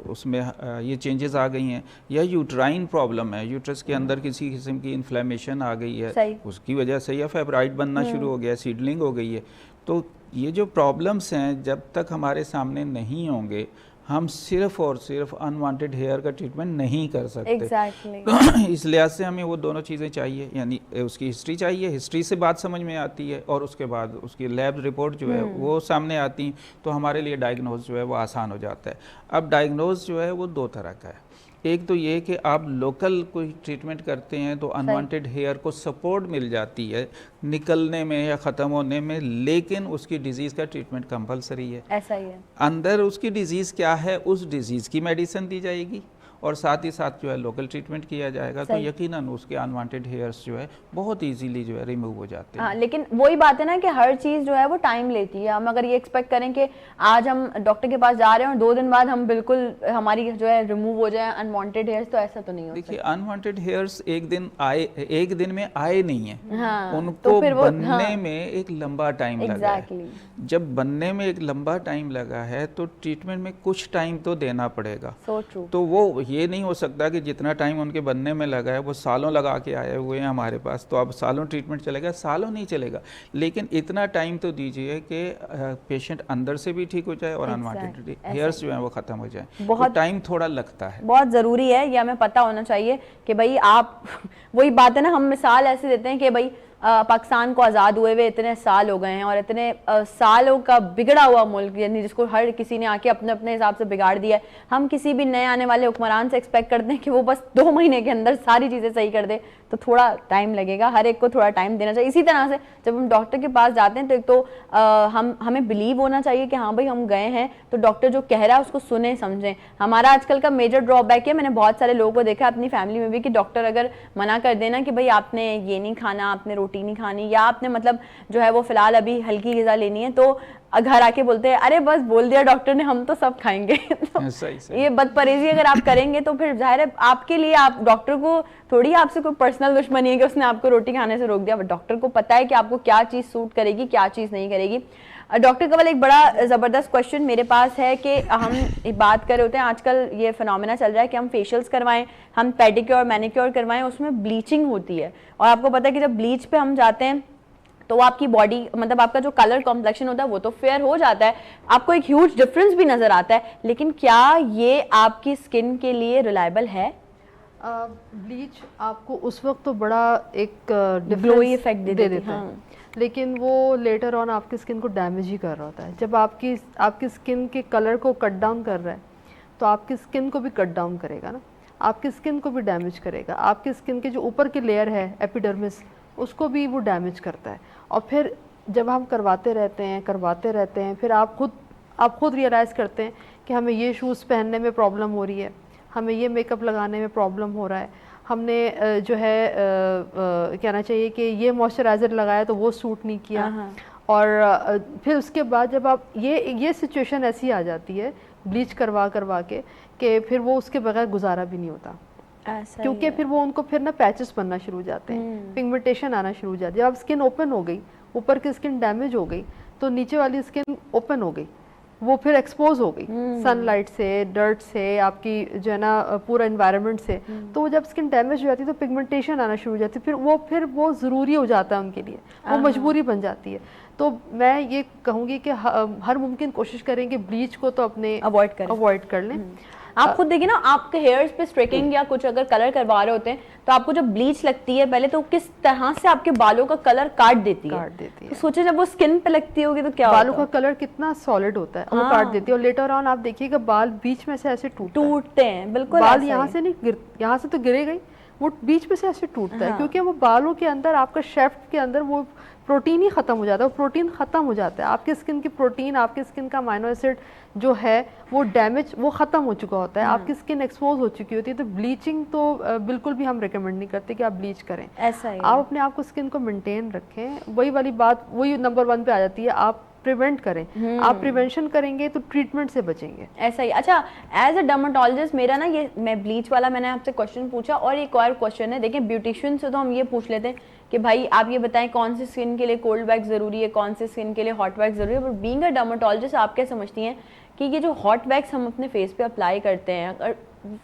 उसमें ये चेंजेस आ गई हैं, या यूट्राइन प्रॉब्लम है, यूट्रस के अंदर किसी किस्म की इन्फ्लेमेशन आ गई है, उसकी वजह से, या फेब्राइड बनना शुरू हो गया, सीडलिंग हो गई है। तो ये जो प्रॉब्लम्स हैं जब तक हमारे सामने नहीं होंगे, हम सिर्फ और सिर्फ अनवांटेड हेयर का ट्रीटमेंट नहीं कर सकते। Exactly. इस लिहाज से हमें वो दोनों चीज़ें चाहिए, यानी उसकी हिस्ट्री चाहिए, हिस्ट्री से बात समझ में आती है, और उसके बाद उसकी लैब रिपोर्ट जो है वो सामने आती है, तो हमारे लिए डायग्नोज जो है वो आसान हो जाता है। अब डायग्नोज जो है वो दो तरह का है। एक तो ये कि आप लोकल कोई ट्रीटमेंट करते हैं तो अनवांटेड हेयर को सपोर्ट मिल जाती है निकलने में या ख़त्म होने में, लेकिन उसकी डिजीज़ का ट्रीटमेंट कंपलसरी है। ऐसा ही है। अंदर उसकी डिजीज़ क्या है, उस डिजीज़ की मेडिसिन दी जाएगी, और साथ ही साथ जो है लोकल ट्रीटमेंट किया जाएगा, तो यकीनन उसके अनवांटेड हेयर्स जो है बहुत इजीली जो है रिमूव हो जाते हैं। हाँ, लेकिन वही बात है ना कि हर चीज़ जो है वो टाइम लेती है। हम अगर ये एक्सपेक्ट करें कि आज हम डॉक्टर के पास जा रहे हैं और 2 दिन बाद हम बिल्कुल हमारी जो है रिमूव हो जाए अनवांटेड हेयर्स, तो ऐसा तो नहीं होता। देखिए, अनवांटेड हेयर्स एक दिन में आए नहीं है। हाँ, उनको तो फिर वो, बनने में एक लंबा टाइम लगा है। जब बनने में एक लंबा टाइम लगा है तो ट्रीटमेंट में कुछ टाइम तो देना पड़ेगा। तो वो ये नहीं हो सकता कि जितना टाइम उनके बनने में लगा है वो सालों लगा के आए हुए हैं हमारे पास, तो अब सालों ट्रीटमेंट चलेगा, सालों नहीं चलेगा, लेकिन इतना टाइम तो दीजिए कि पेशेंट अंदर से भी ठीक हो जाए और अनवांटेड हेयर्स जो है वो खत्म हो जाए। बहुत टाइम थोड़ा लगता है, बहुत ज़रूरी है, यह हमें पता होना चाहिए कि भाई आप वही बात है ना, हम मिसाल ऐसे देते हैं कि भाई पाकिस्तान को आज़ाद हुए हुए इतने साल हो गए हैं और इतने सालों का बिगड़ा हुआ मुल्क, यानी जिसको हर किसी ने आके अपने अपने हिसाब से बिगाड़ दिया है। हम किसी भी नए आने वाले हुक्मरान से एक्सपेक्ट करते हैं कि वो बस 2 महीने के अंदर सारी चीज़ें सही कर दे, तो थोड़ा टाइम लगेगा। हर एक को थोड़ा टाइम देना चाहिए। इसी तरह से जब हम डॉक्टर के पास जाते हैं तो एक तो हमें बिलीव होना चाहिए कि हाँ भाई हम गए हैं तो डॉक्टर जो कह रहा है उसको सुने समझें। हमारा आजकल का मेजर ड्रॉबैक है, मैंने बहुत सारे लोगों को देखा अपनी फैमिली में भी, कि डॉक्टर अगर मना कर देना कि भाई आपने ये नहीं खाना, आपने रोटी नहीं खानी, या आपने मतलब जो है वो फिलहाल अभी हल्की ग़िज़ा लेनी है, तो घर आके बोलते हैं अरे बस बोल दिया डॉक्टर ने, हम तो सब खाएंगे। तो सही। ये बदपरहेजी अगर आप करेंगे तो फिर जाहिर है आपके लिए, आप डॉक्टर को थोड़ी आपसे कोई पर्सनल दुश्मनी है कि उसने आपको रोटी खाने से रोक दिया। डॉक्टर को पता है कि आपको क्या चीज़ सूट करेगी, क्या चीज़ नहीं करेगी। डॉक्टर कवल, एक बड़ा ज़बरदस्त क्वेश्चन मेरे पास है कि हम बात कर रहे होते हैं, आजकल ये फिनोमेना चल रहा है कि हम फेशियल्स करवाएं, हम पेडिक्योर मैनिक्योर करवाएं, उसमें ब्लीचिंग होती है, और आपको पता है कि जब ब्लीच पे हम जाते हैं तो आपकी बॉडी, मतलब आपका जो कलर कॉम्प्लेक्शन होता है वो तो फेयर हो जाता है, आपको एक ह्यूज डिफरेंस भी नज़र आता है, लेकिन क्या ये आपकी स्किन के लिए रिलायबल है? ब्लीच आपको उस वक्त तो बड़ा एक ग्लोई इफेक्ट दे देता है, हाँ। लेकिन वो लेटर ऑन आपकी स्किन को डैमेज ही कर रहा होता है। जब आपकी स्किन के कलर को कट डाउन कर रहा है तो आपकी स्किन को भी कट डाउन करेगा ना, आपकी स्किन को भी डैमेज करेगा। आपकी स्किन के जो ऊपर की लेयर है एपिडर्मिस, उसको भी वो डैमेज करता है। और फिर जब हम करवाते रहते हैं, फिर आप खुद रियलाइज़ करते हैं कि हमें ये शूज़ पहनने में प्रॉब्लम हो रही है, हमें ये मेकअप लगाने में प्रॉब्लम हो रहा है, हमने जो है कहना चाहिए कि ये मॉइस्चराइज़र लगाया तो वो सूट नहीं किया। और फिर उसके बाद जब आप ये सिचुएशन ऐसी आ जाती है ब्लीच करवा के कि फिर वो उसके बगैर गुजारा भी नहीं होता, क्योंकि फिर वो उनको फिर ना पैचेस बनना शुरू हो जाते हैं, पिगमेंटेशन आना शुरू हो जाती है। जब स्किन ओपन हो गई, ऊपर की स्किन डैमेज हो गई, तो नीचे वाली स्किन ओपन हो गई, वो फिर एक्सपोज हो गई सनलाइट से, डर्ट से, आपकी जो है ना पूरा एनवायरनमेंट से। तो जब स्किन डैमेज हो जाती है तो पिगमेंटेशन आना शुरू हो जाती है, फिर वो ज़रूरी हो जाता है उनके लिए, वो मजबूरी बन जाती है। तो मैं ये कहूँगी कि हर मुमकिन कोशिश करें कि ब्लीच को तो अपने अवॉइड कर लें। आप खुद देखिए ना, आपके हेयर्स पे स्ट्रेकिंग या कुछ अगर कलर करवा रहे होते हैं तो आपको जब ब्लीच लगती है पहले तो किस तरह से आपके बालों का कलर काट देती है। तो सोचे जब वो स्किन पे लगती होगी तो क्या बालों का कलर कितना सॉलिड होता है, वो काट देती है। और लेटर ऑन आप देखिएगा बाल बीच में से ऐसे टूटते हैं। बिल्कुल, बाल यहाँ से नहीं गिर, यहाँ से तो गिरेगा ही, वो बीच में से ऐसे टूटता है, क्योंकि वो बालों के अंदर, आपका शेफ्ट के अंदर वो प्रोटीन ही खत्म हो जाता है। वो प्रोटीन खत्म हो जाता है, आपके स्किन की प्रोटीन, आपके स्किन का अमीनो एसिड जो है वो डैमेज, वो खत्म हो चुका होता है, आपकी स्किन एक्सपोज हो चुकी होती है। तो ब्लीचिंग तो बिल्कुल भी हम रिकमेंड नहीं करते कि आप ब्लीच करें। ऐसा ही आप अपने आप को स्किन को मेंटेन रखें। वही वाली बात, वही नंबर 1 पे आ जाती है, आप प्रिवेंट करें। आप प्रिवेंशन करेंगे तो ट्रीटमेंट से बचेंगे। ऐसा ही। अच्छा, एज अ डर्माटोलॉजिस्ट मेरा ना, ये मैं ब्लीच वाला मैंने आपसे क्वेश्चन पूछा, और एक और क्वेश्चन है। देखिए ब्यूटिशियन से तो हम ये पूछ लेते हैं कि भाई आप ये बताएं कौन सी स्किन के लिए कोल्ड वैक्स जरूरी है, कौन सी स्किन के लिए हॉट वैक्स जरूरी है। बट बीइंग अ डर्माटोलॉजिस्ट आप क्या समझती हैं कि ये जो हॉट वैक्स हम अपने फेस पे अप्लाई करते हैं, अगर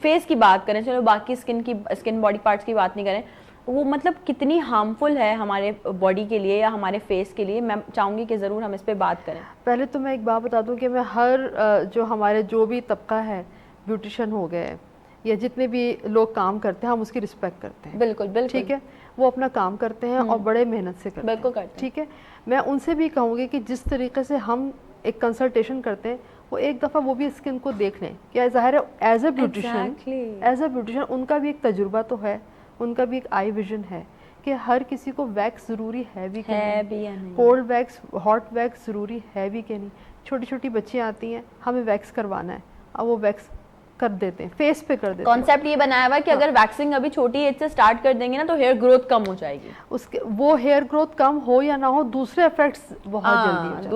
फेस की बात करें, चलो बाकी स्किन बॉडी पार्ट्स की बात नहीं करें, वो मतलब कितनी हार्मफुल है हमारे बॉडी के लिए या हमारे फेस के लिए? मैं चाहूँगी कि ज़रूर हम इस पे बात करें। पहले तो मैं एक बात बता दूं कि मैं हर जो हमारे जो भी तबका है, ब्यूटिशियन हो गए या जितने भी लोग काम करते हैं, हम उसकी रिस्पेक्ट करते हैं। बिल्कुल बिल्कुल, ठीक है, वो अपना काम करते हैं और बड़े मेहनत से करते हैं। बिल्कुल करते हैं। ठीक है, मैं उनसे भी कहूँगी कि जिस तरीके से हम एक कंसल्टेशन करते हैं, वो एक दफ़ा वो भी स्किन को देख लें। क्या ज़ाहिर है एज अ ब्यूटिशियन उनका भी एक तजुर्बा तो है, उनका भी एक आई विजन है कि हर किसी को वैक्स ज़रूरी है भी नहीं, कोल्ड वैक्स हॉट वैक्स ज़रूरी है भी कि नहीं। छोटी छोटी बच्चियाँ आती हैं, हमें वैक्स करवाना है, अब वो वैक्स कर देते हैं, फेस पे कर देते हैं। कॉन्सेप्ट ये बनाया हुआ है कि अगर वैक्सिंग अभी छोटी एज से स्टार्ट कर देंगे ना तो हेयर ग्रोथ कम हो जाएगी। उसके वो हेयर ग्रोथ कम हो या ना हो, दूसरे इफेक्ट्स बहुत जल्दी हो जाते हैं।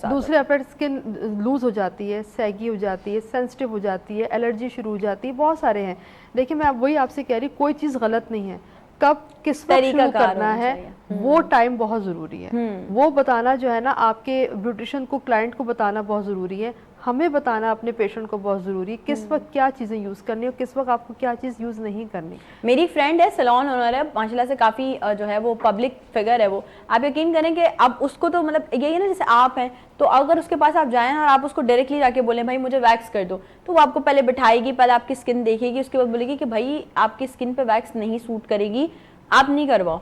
दूसरे इफेक्ट्स, स्किन लूज हो जाती है, सैगी हो जाती है, सेंसिटिव हो जाती है, एलर्जी शुरू हो जाती है, बहुत सारे हैं। देखिए मैं वही आपसे कह रही, कोई चीज़ गलत नहीं है, कब किस वक्त शुरू करना है वो टाइम बहुत ज़रूरी है। वो बताना जो है ना, आपके ब्यूटिशियन को, क्लाइंट को बताना बहुत ज़रूरी है। हमें बताना अपने पेशेंट को बहुत ज़रूरी है, किस वक्त क्या चीज़ें यूज़ करनी और किस वक्त आपको क्या चीज़ यूज़ नहीं करनी। मेरी फ्रेंड है, सैलून ओनर है, माशाल्लाह से काफ़ी जो है वो पब्लिक फिगर है वो। आप यकीन करें कि अब उसको तो मतलब यही है ना, जैसे आप हैं तो अगर उसके पास आप जाएं और आप उसको डायरेक्टली जाके बोलें भाई मुझे वैक्स कर दो, तो वो आपको पहले बिठाएगी, पहले आपकी स्किन देखेगी, उसके बाद बोलेगी कि भाई आपकी स्किन पे वैक्स नहीं सूट करेगी, आप नहीं करवाओ।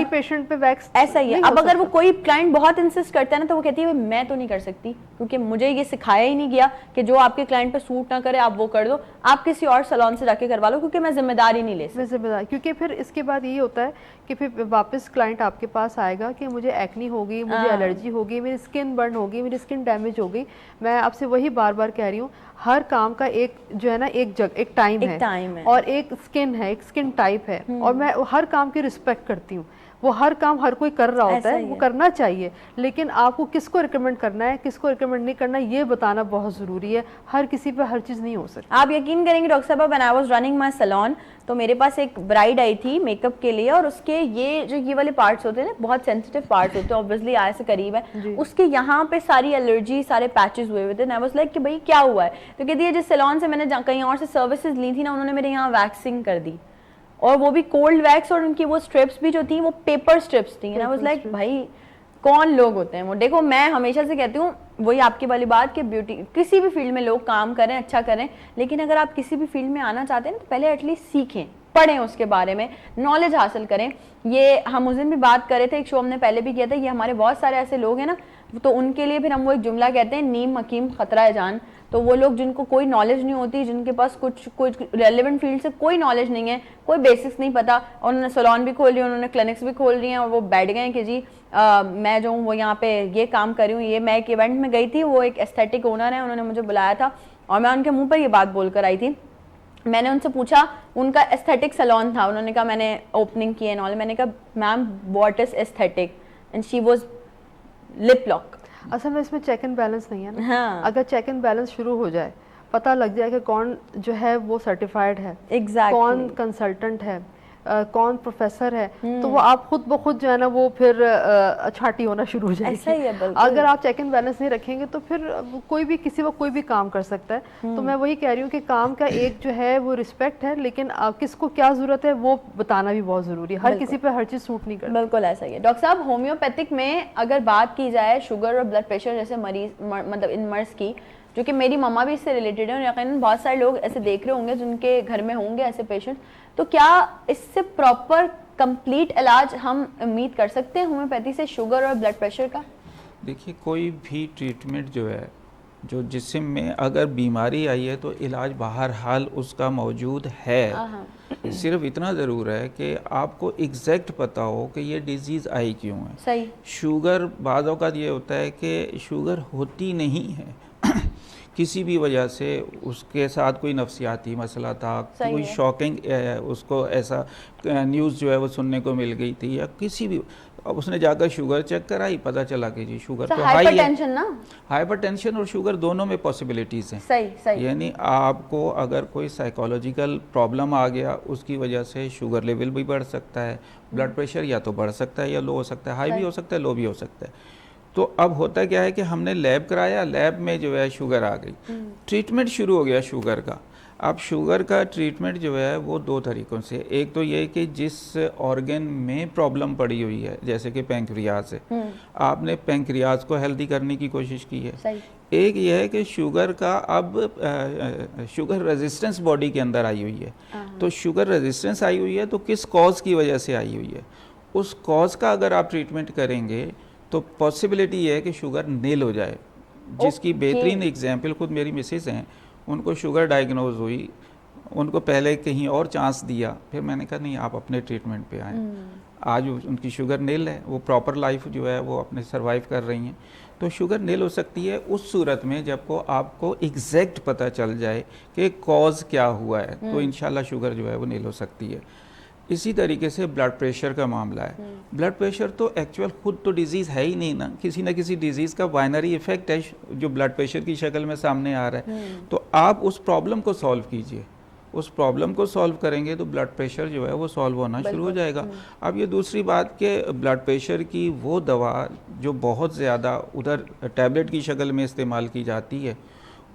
पेशेंट पे वैक्स ऐसा ही है। अब अगर वो कोई क्लाइंट बहुत इंसिस्ट करता है ना तो वो कहती है मैं तो नहीं कर सकती, क्योंकि मुझे ये सिखाया ही नहीं गया कि जो आपके क्लाइंट पे सूट ना करे आप वो कर दो, आप किसी और सैलून से जाके करवा लो, क्योंकि मैं जिम्मेदारी नहीं ले सकती। क्योंकि फिर इसके बाद ये होता है कि फिर वापस क्लाइंट आपके पास आएगा कि मुझे एक्नी हो गई, मुझे एलर्जी हो गई, मेरी स्किन बर्न हो गई, मेरी स्किन डैमेज हो गई। मैं आपसे वही बार बार कह रही हूँ, हर काम का एक जो है ना एक टाइम है और एक स्किन है, एक स्किन टाइप है, और मैं हर काम की रिस्पेक्ट करती हूँ। वो हर काम हर कोई कर रहा होता है, वो करना चाहिए, लेकिन आपको किसको रिकमेंड करना है, किसको रिकमेंड नहीं करना, ये बताना बहुत ज़रूरी है। हर किसी पे हर चीज़ नहीं हो सकती। आप यकीन करेंगे डॉक्टर साहब, when I was running my salon तो मेरे पास एक ब्राइड आई थी मेकअप के लिए, और उसके ये वाले पार्ट्स होते हैं ना, बहुत सेंसिटिव पार्ट्स होते हैं, ऑब्वियसली आय से करीब है, उसके यहाँ पे सारी एलर्जी, सारे पैचेस हुए हुए थे। आई वाज लाइक कि भाई क्या हुआ है, तो कहती है जिस सैलून से मैंने कहीं और से सर्विसेज ली थी ना, उन्होंने मेरे यहाँ वैक्सिंग कर दी, और वो भी कोल्ड वैक्स, और उनकी वो स्ट्रिप्स भी जो थी वो पेपर स्ट्रिप्स थी। आई वाज लाइक भाई कौन लोग होते हैं वो। देखो मैं हमेशा से कहती हूँ वही आपकी वाली बात कि ब्यूटी किसी भी फील्ड में लोग काम करें, अच्छा करें, लेकिन अगर आप किसी भी फील्ड में आना चाहते हैं तो पहले एटलीस्ट सीखें, पढ़ें, उसके बारे में नॉलेज हासिल करें। ये हम उस दिन भी बात कर रहे थे, एक शो हमने पहले भी किया था, ये हमारे बहुत सारे ऐसे लोग हैं ना, तो उनके लिए फिर हम वो एक जुमला कहते हैं, नीम हकीम खतरा है जान। तो वो लोग जिनको कोई नॉलेज नहीं होती, जिनके पास कुछ रेलेवेंट फील्ड से कोई नॉलेज नहीं है, कोई बेसिक्स नहीं पता, और उन्होंने सैलून भी खोल लिया, उन्होंने क्लिनिक्स भी खोल लिए हैं, और वो बैठ गए कि जी मैं जो हूँ वो यहाँ पे ये काम कर रही हूँ। ये मैं एक इवेंट में गई थी, वो एक एस्थेटिक ओनर है, उन्होंने मुझे बुलाया था और मैं उनके मुँह पर ये बात बोल कर आई थी। मैंने उनसे पूछा, उनका एस्थेटिक सैलून था, उन्होंने कहा मैंने ओपनिंग की है नॉलेज। मैंने कहा ma'am what is aesthetic, and she was lip lock. असल में इसमें चेक एंड बैलेंस नहीं है ना। हाँ। अगर चेक एंड बैलेंस शुरू हो जाए, पता लग जाए कि कौन जो है वो सर्टिफाइड है, कौन कंसल्टेंट है, कौन प्रोफेसर है, तो वो आप खुद ब खुद जो है ना वो फिर छाटी होना शुरू हो जाएगी। ऐसा ही है, अगर आप चेक एंड बैलेंस नहीं रखेंगे तो फिर कोई भी किसी वक्त कोई भी काम कर सकता है। तो मैं वही कह रही हूँ कि काम का एक जो है वो रिस्पेक्ट है, लेकिन किसको क्या जरूरत है वो बताना भी बहुत जरूरी है। हर किसी पे हर चीज सूट नहीं करती। बिल्कुल ऐसा ही है। डॉक्टर साहब होम्योपैथिक में अगर बात की जाए शुगर और ब्लड प्रेशर जैसे मरीज मतलब इन मर्ज की, जो कि मेरी मम्मा भी इससे रिलेटेड है और यकीनन बहुत सारे लोग ऐसे देख रहे होंगे जिनके घर में होंगे ऐसे पेशेंट। तो क्या इससे प्रॉपर कंप्लीट इलाज हम उम्मीद कर सकते हैं होम्योपैथी से शुगर और ब्लड प्रेशर का? देखिए, कोई भी ट्रीटमेंट जो है, जो जिस्म में अगर बीमारी आई है तो इलाज बहरहाल उसका मौजूद है। सिर्फ इतना ज़रूर है कि आपको एग्जैक्ट पता हो कि ये डिजीज़ आई क्यों है। सही। शुगर बाज़ औक़ात ये होता है कि शुगर होती नहीं है किसी भी वजह से, उसके साथ कोई नफ्सियाती मसला था, कोई शॉकिंग उसको ऐसा न्यूज़ जो है वो सुनने को मिल गई थी, या किसी भी, अब उसने जाकर शुगर चेक कराई, पता चला कि जी शुगर तो हाई है। ना, हाइपरटेंशन और शुगर दोनों में पॉसिबिलिटीज़ हैं। सही सही। यानी आपको अगर कोई साइकोलॉजिकल प्रॉब्लम आ गया, उसकी वजह से शुगर लेवल भी बढ़ सकता है, ब्लड प्रेशर या तो बढ़ सकता है या लो हो सकता है, हाई भी हो सकता है, लो भी हो सकता है। तो अब होता क्या है कि हमने लैब कराया, लैब में जो है शुगर आ गई, ट्रीटमेंट शुरू हो गया शुगर का। अब शुगर का ट्रीटमेंट जो है वो दो तरीक़ों से, एक तो ये कि जिस ऑर्गन में प्रॉब्लम पड़ी हुई है, जैसे कि पैंक्रियाज है, आपने पैंक्रियाज को हेल्दी करने की कोशिश की है। सही। एक ये है कि शुगर का अब शुगर रेजिस्टेंस बॉडी के अंदर आई हुई है, तो शुगर रेजिस्टेंस आई हुई है तो किस कॉज की वजह से आई हुई है, उस कॉज का अगर आप ट्रीटमेंट करेंगे तो पॉसिबिलिटी ये है कि शुगर नील हो जाए। जिसकी बेहतरीन एग्जाम्पल खुद मेरी मिसेस हैं, उनको शुगर डायग्नोज हुई, उनको पहले कहीं और चांस दिया, फिर मैंने कहा नहीं आप अपने ट्रीटमेंट पे आएँ। आज उनकी शुगर नील है, वो प्रॉपर लाइफ जो है वो अपने सर्वाइव कर रही हैं। तो शुगर नील हो सकती है उस सूरत में जब को आपको एग्जैक्ट पता चल जाए कि कॉज क्या हुआ है, तो इंशाल्लाह शुगर जो है वो नील हो सकती है। इसी तरीके से ब्लड प्रेशर का मामला है। ब्लड प्रेशर तो एक्चुअल खुद तो डिजीज़ है ही नहीं ना, किसी न किसी डिजीज़ का बाइनरी इफेक्ट है जो ब्लड प्रेशर की शक्ल में सामने आ रहा है। तो आप उस प्रॉब्लम को सॉल्व कीजिए, उस प्रॉब्लम को सॉल्व करेंगे तो ब्लड प्रेशर जो है वो सॉल्व होना शुरू हो जाएगा। अब ये दूसरी बात कि ब्लड प्रेशर की वो दवा जो बहुत ज़्यादा उधर टैबलेट की शक्ल में इस्तेमाल की जाती है,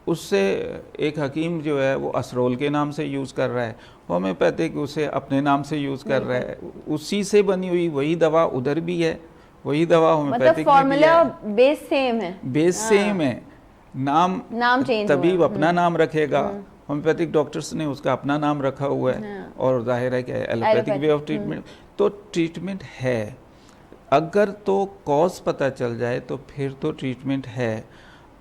उससे एक हकीम जो है वो असरोल के नाम से यूज़ कर रहा है, होम्योपैथिक उसे अपने नाम से यूज़ कर रहा है, उसी से बनी हुई वही दवा उधर भी है, वही दवा होम्योपैथिक में भी है, बेस सेम है, बेस सेम है, नाम चेंज तबीब अपना नाम रखेगा, होम्योपैथिक डॉक्टर्स ने उसका अपना नाम रखा हुआ है, और जाहिर है कि एलोपैथिक वे ऑफ ट्रीटमेंट, तो ट्रीटमेंट है। अगर तो कॉज पता चल जाए तो फिर तो ट्रीटमेंट है,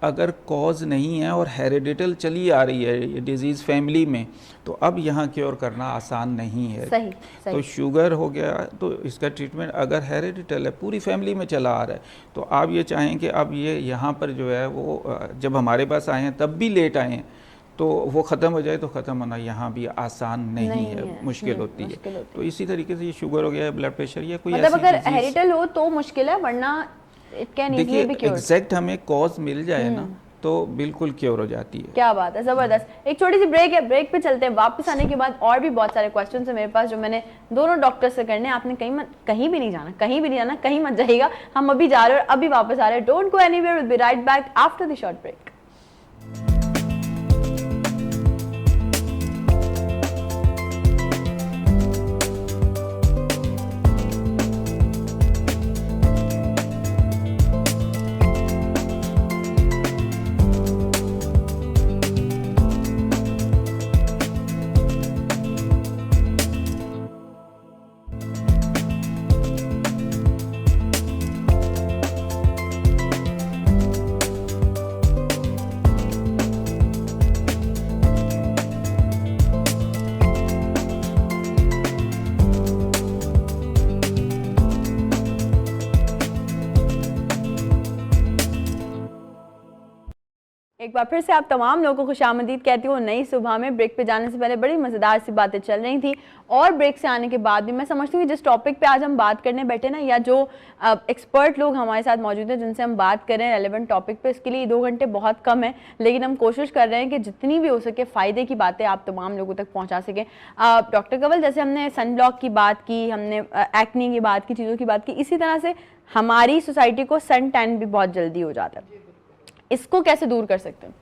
अगर कॉज नहीं है और हेरिडिटल चली आ रही है ये डिजीज़ फैमिली में, तो अब यहाँ क्योर करना आसान नहीं है। सही। तो शुगर हो गया तो इसका ट्रीटमेंट अगर हेरिडिटल है, पूरी फैमिली में चला आ रहा है, तो आप ये चाहें कि अब ये यहाँ पर जो है वो जब हमारे पास आए हैं तब भी लेट आए हैं, तो वो ख़त्म हो जाए तो ख़त्म होना यहाँ भी आसान नहीं है, मुश्किल होती है। तो इसी तरीके से ये शुगर हो गया, ब्लड प्रेशर, या कोई मतलब अगर हेरिडिटल हो तो मुश्किल है, वरना देखिए एग्जैक्ट हमें कॉज मिल जाए ना तो बिल्कुल क्योर हो जाती है। क्या बात है, जबरदस्त। एक छोटी सी ब्रेक है, ब्रेक पे चलते हैं। वापस आने के बाद और भी बहुत सारे क्वेश्चंस है मेरे पास जो मैंने दोनों डॉक्टर से करने। आपने कहीं भी नहीं जाना, कहीं भी नहीं जाना, कहीं मत जाइएगा, हम अभी जा रहे हैं और अभी वापस आ रहे हैं। Don't go anywhere, will be right back after the short break. एक बार फिर से आप तमाम लोगों को खुशामदीद कहती हूँ नई सुबह में। ब्रेक पे जाने से पहले बड़ी मज़ेदार सी बातें चल रही थी और ब्रेक से आने के बाद भी मैं समझती हूँ जिस टॉपिक पे आज हम बात करने बैठे ना, या जो एक्सपर्ट लोग हमारे साथ मौजूद हैं जिनसे हम बात कर रहे हैं रेलेवेंट टॉपिक पे, इसके लिए 2 घंटे बहुत कम है, लेकिन हम कोशिश कर रहे हैं कि जितनी भी हो सके फ़ायदे की बातें आप तमाम लोगों तक पहुँचा सकें। डॉक्टर कंवल, जैसे हमने सन ब्लॉक की बात की, हमने एक्ने की बात की, चीज़ों की बात की, इसी तरह से हमारी सोसाइटी को सन टैन भी बहुत जल्दी हो जाता है, इसको कैसे दूर कर सकते हैं?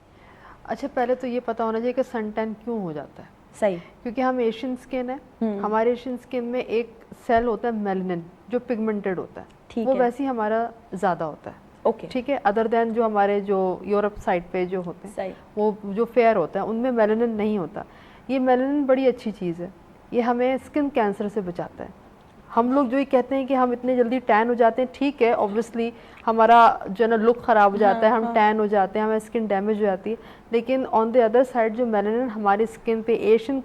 अच्छा, पहले तो ये पता होना चाहिए कि सन टैन क्यों हो जाता है। सही। क्योंकि हम एशियन स्किन है, हमारे एशियन स्किन में एक सेल होता है मेलानिन जो पिगमेंटेड होता है, वो वैसे ही हमारा ज़्यादा होता है। ओके ठीक है, अदर देन जो हमारे जो यूरोप साइड पे जो होते हैं सही वो जो फेयर होता है उनमें मेलानिन नहीं होता। ये मेलानिन बड़ी अच्छी चीज़ है, ये हमें स्किन कैंसर से बचाता है। हम लोग जो ये कहते हैं कि हम इतने जल्दी टैन हो जाते हैं, ठीक है, ऑब्वियसली हमारा जो है ना लुक ख़राब हो जाता है, हम टैन हो जाते हैं, हमारी स्किन डैमेज हो जाती है, लेकिन ऑन द अदर साइड जो मेलानिन हमारी स्किन पे, एशियन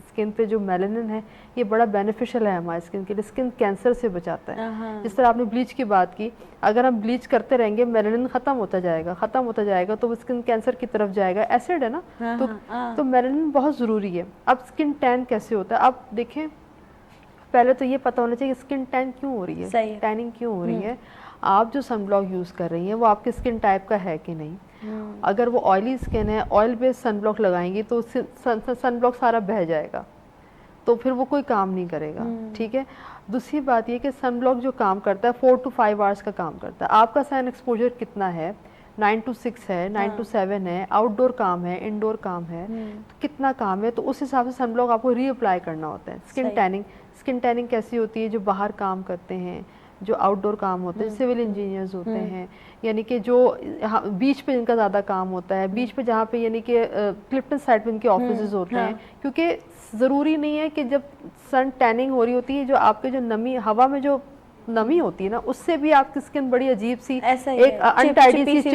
स्किन पे जो मेलानिन है ये बड़ा बेनिफिशियल है हमारी स्किन के लिए, स्किन कैंसर से बचाता है। जिस तरह आपने ब्लीच की बात की, अगर हम ब्लीच करते रहेंगे मेलानिन ख़त्म होता जाएगा तो वो स्किन कैंसर की तरफ जाएगा। एसिड है ना, तो मेलानिन बहुत ज़रूरी है। अब स्किन टैन कैसे होता है, आप देखें पहले तो ये पता होना चाहिए स्किन टैन क्यों हो रही है, टैनिंग क्यों हो रही है। आप जो सनब्लॉक यूज़ कर रही हैं वो आपके स्किन टाइप का है कि नहीं। अगर वो ऑयली स्किन है, ऑयल बेस्ड सनब्लॉक लगाएंगी तो सनब्लॉक सारा बह जाएगा, तो फिर वो कोई काम नहीं करेगा। ठीक है, दूसरी बात ये कि सनब्लॉक जो काम करता है 4 to 5 आवर्स का काम करता है। आपका सन एक्सपोजर कितना है, 9 to 6 है, 9 to 7 है, आउटडोर काम है, इंडोर काम है, तो कितना काम है, तो उस हिसाब से सनब्लॉक आपको रीअप्लाई करना होता है। स्किन टैनिंग कैसी होती है, जो बाहर काम करते हैं, जो आउटडोर काम होते हैं, सिविल इंजीनियर्स होते हैं, यानी कि जो बीच पे इनका ज़्यादा काम होता है, बीच पे जहाँ पे यानी कि क्लिफ्टन साइड पे इनके ऑफिसेज होते हैं, क्योंकि ज़रूरी नहीं है कि जब सन टैनिंग हो रही होती है, जो आपके जो नमी, हवा में जो नमी होती है ना, उससे भी आपकी स्किन बड़ी अजीब सी एक अनटाइडी सी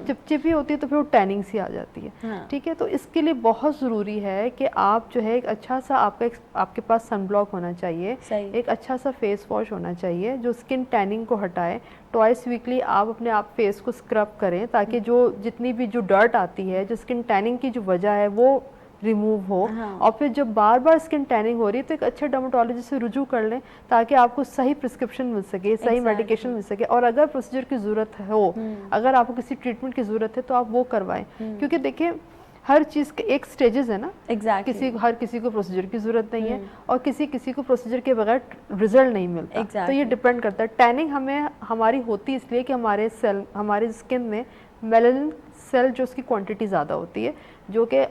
चिपचिपी होती है, तो फिर वो टैनिंग सी आ जाती है। ठीक है, तो इसके लिए बहुत ज़रूरी है कि आप जो है एक अच्छा सा आपके पास सनब्लॉक होना चाहिए, एक अच्छा सा फेस वॉश होना चाहिए जो स्किन टैनिंग को हटाए। ट्वाइस वीकली आप अपने आप फेस को स्क्रब करें, ताकि जो जितनी भी जो डर्ट आती है, जो स्किन टैनिंग की जो वजह है वो रिमूव हो। और फिर जब बार बार स्किन टैनिंग हो रही है तो एक अच्छे डर्मेटोलॉजिस्ट से रुजू कर लें, ताकि आपको सही प्रिस्क्रिप्शन मिल सके, सही मेडिकेशन मिल सके। और अगर प्रोसीजर की ज़रूरत हो, अगर आपको किसी ट्रीटमेंट की ज़रूरत है तो आप वो करवाएं, क्योंकि देखिए हर चीज़ के एक स्टेजेस है ना। हर किसी को प्रोसीजर की ज़रूरत नहीं है, और किसी को प्रोसीजर के बगैर रिजल्ट नहीं मिलता। तो ये डिपेंड करता है। टैनिंग हमारी होती है इसलिए कि हमारे स्किन में मेलानिन सेल जो उसकी क्वांटिटी ज़्यादा होती है, जो कि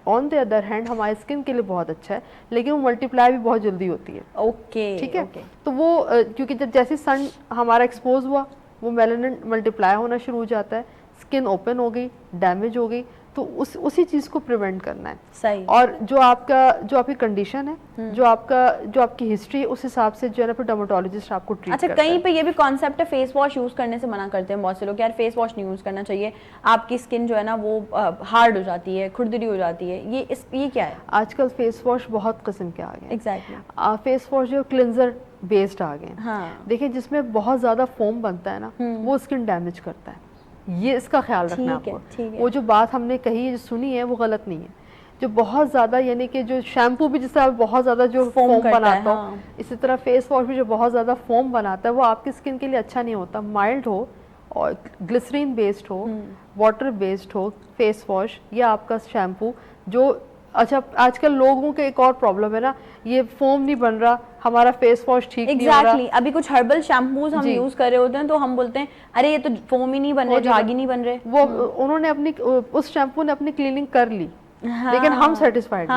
ऑन द अदर हैंड हमारे स्किन के लिए बहुत अच्छा है, लेकिन वो मल्टीप्लाई भी बहुत जल्दी होती है। ठीक है, तो वो क्योंकि जब जैसे सन हमारा एक्सपोज हुआ, वो मेलानिन मल्टीप्लाई होना शुरू हो जाता है, स्किन ओपन हो गई, डैमेज हो गई, तो उसी चीज़ को प्रिवेंट करना है। सही। और जो आपकी कंडीशन है, जो आपकी हिस्ट्री है, उस हिसाब से जो है ना फिर डर्मेटोलॉजिस्ट आपको ट्रीट करता है। कहीं पे ये भी कॉन्सेप्ट है, फेस वॉश यूज करने से मना करते हैं बहुत से लोग, यार फेस वॉश नहीं यूज करना चाहिए, आपकी स्किन जो है ना वो हार्ड हो जाती है, खुरदरी हो जाती है, ये क्या है? आजकल फेस वॉश बहुत किस्म के आ गए। एग्जैक्टली। फेस वॉश जो क्लिनजर बेस्ड आ गए। देखिए जिसमें बहुत ज्यादा फोम बनता है ना, वो स्किन डैमेज करता है, ये इसका ख्याल रखना आपको। वो जो बात हमने कही है, जो सुनी है, वो गलत नहीं है। जो बहुत ज़्यादा यानी कि जो शैम्पू भी जिस तरह बहुत ज़्यादा जो फोम बनाता हो, इसी तरह फेस वॉश भी जो बहुत ज़्यादा फोम बनाता है, वो आपकी स्किन के लिए अच्छा नहीं होता। माइल्ड हो और ग्लिसरीन बेस्ड हो, वाटर बेस्ड हो फेस वॉश या आपका शैम्पू जो अच्छा। आजकल लोगों के एक और प्रॉब्लम है ना, ये फोम नहीं बन रहा, हमारा फेस वॉश ठीक नहीं हो रहा। अभी कुछ हर्बल शैम्पूज हम यूज कर रहे होते हैं तो हम बोलते हैं अरे ये तो फोम ही नहीं बन रहे, झागी नहीं बन रहे। वो उन्होंने उस शैम्पू ने अपनी क्लीनिंग कर ली, लेकिन हम सेटिस्फाइड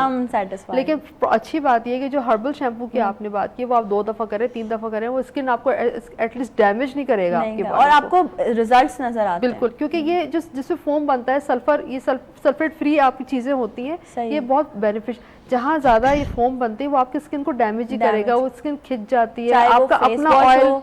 लेकिन अच्छी बात ये है कि जो हर्बल शैम्पू की आपने बात की, वो आप 2 दफा करें, 3 दफा करें, वो स्किन आपको एटलीस्ट डैमेज नहीं करेगा आपके और आपको रिजल्ट्स नजर आते हैं। बिल्कुल, क्योंकि ये जिससे फोम बनता है, सल्फेट फ्री आपकी चीजें होती हैं, ये बहुत बेनिफिशियल। जहाँ ज्यादा ये फोम बनती है वो आपकी स्किन को डैमेज ही करेगा, वो स्किन खिंच जाती है, आपका अपना ऑयल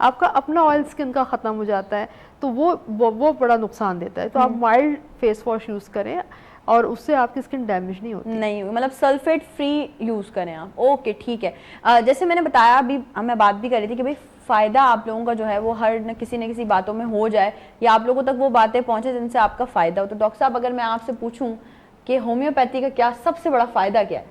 आपका अपना ऑयल स्किन का खत्म हो जाता है, तो वो बड़ा नुकसान देता है। तो आप माइल्ड फेस वॉश यूज करें और उससे आपकी स्किन डैमेज नहीं होती। नहीं, मतलब सल्फेट फ्री यूज करें आप। ओके, ठीक है। जैसे मैंने बताया, अभी मैं बात भी कर रही थी कि भाई फ़ायदा आप लोगों का जो है वो हर न किसी बातों में हो जाए, या आप लोगों तक वो बातें पहुंचे जिनसे आपका फ़ायदा हो। तो डॉक्टर साहब, अगर मैं आपसे पूछूं कि होम्योपैथी का क्या सबसे बड़ा फ़ायदा क्या है?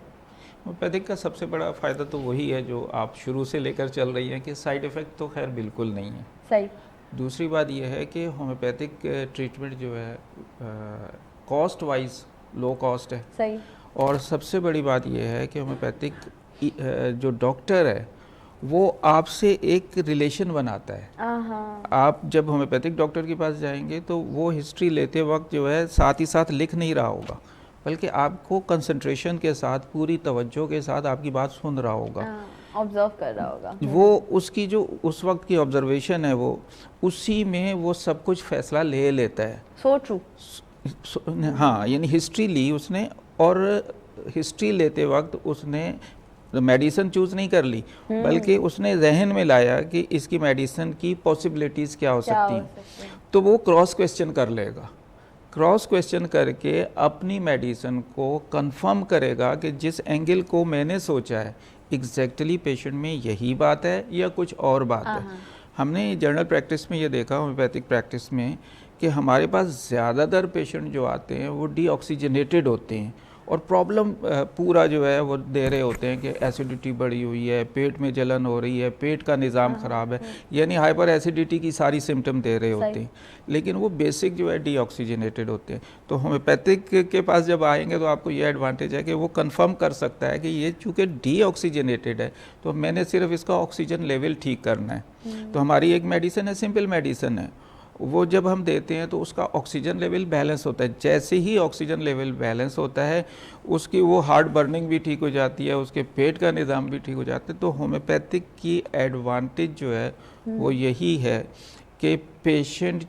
होम्योपैथिक का सबसे बड़ा फ़ायदा तो वही है जो आप शुरू से लेकर चल रही हैं कि साइड इफ़ेक्ट तो खैर बिल्कुल नहीं है। सही। दूसरी बात यह है कि होम्योपैथिक ट्रीटमेंट जो है कॉस्ट वाइज लो कॉस्ट है। सही। और सबसे बड़ी बात यह है कि होम्योपैथिक जो डॉक्टर है वो आपसे एक रिलेशन बनाता है। आप जब होम्योपैथिक डॉक्टर के पास जाएंगे तो वो हिस्ट्री लेते वक्त जो है साथ ही साथ लिख नहीं रहा होगा, बल्कि आपको कंसंट्रेशन के साथ, पूरी तवज्जो के साथ आपकी बात सुन रहा होगा। ऑब्जर्व कर रहा होगा। वो उसकी जो उस वक्त की ऑब्जर्वेशन है वो उसी में वो सब कुछ फैसला ले लेता है। So true. हाँ, यानी हिस्ट्री ली उसने, और हिस्ट्री लेते वक्त उसने मेडिसिन चूज नहीं कर ली, बल्कि उसने जहन में लाया कि इसकी मेडिसिन की पॉसिबिलिटीज़ क्या हो सकती हैं, तो वो क्रॉस क्वेश्चन कर लेगा। क्रॉस क्वेश्चन करके अपनी मेडिसिन को कंफर्म करेगा कि जिस एंगल को मैंने सोचा है एग्जैक्टली पेशेंट में यही बात है या कुछ और बात है। हमने जनरल प्रैक्टिस में ये देखा, होम्योपैथिक प्रैक्टिस में, कि हमारे पास ज़्यादातर पेशेंट जो आते हैं वो डीऑक्सीजनेटेड होते हैं और प्रॉब्लम पूरा जो है वो दे रहे होते हैं कि एसिडिटी बढ़ी हुई है, पेट में जलन हो रही है, पेट का निज़ाम ख़राब है, यानी हाइपर एसिडिटी की सारी सिम्टम दे रहे होते हैं, लेकिन वो बेसिक जो है डीऑक्सीजनेटेड होते हैं। तो होम्योपैथिक के पास जब आएंगे तो आपको ये एडवांटेज है कि वो कंफर्म कर सकता है कि ये चूँकि डीऑक्सीजनेटेड है तो मैंने सिर्फ इसका ऑक्सीजन लेवल ठीक करना है। तो हमारी एक मेडिसिन है, सिंपल मेडिसिन है, वो जब हम देते हैं तो उसका ऑक्सीजन लेवल बैलेंस होता है। जैसे ही ऑक्सीजन लेवल बैलेंस होता है उसकी वो हार्ट बर्निंग भी ठीक हो जाती है, उसके पेट का निज़ाम भी ठीक हो जाता है। तो होम्योपैथिक की एडवांटेज जो है वो यही है कि पेशेंट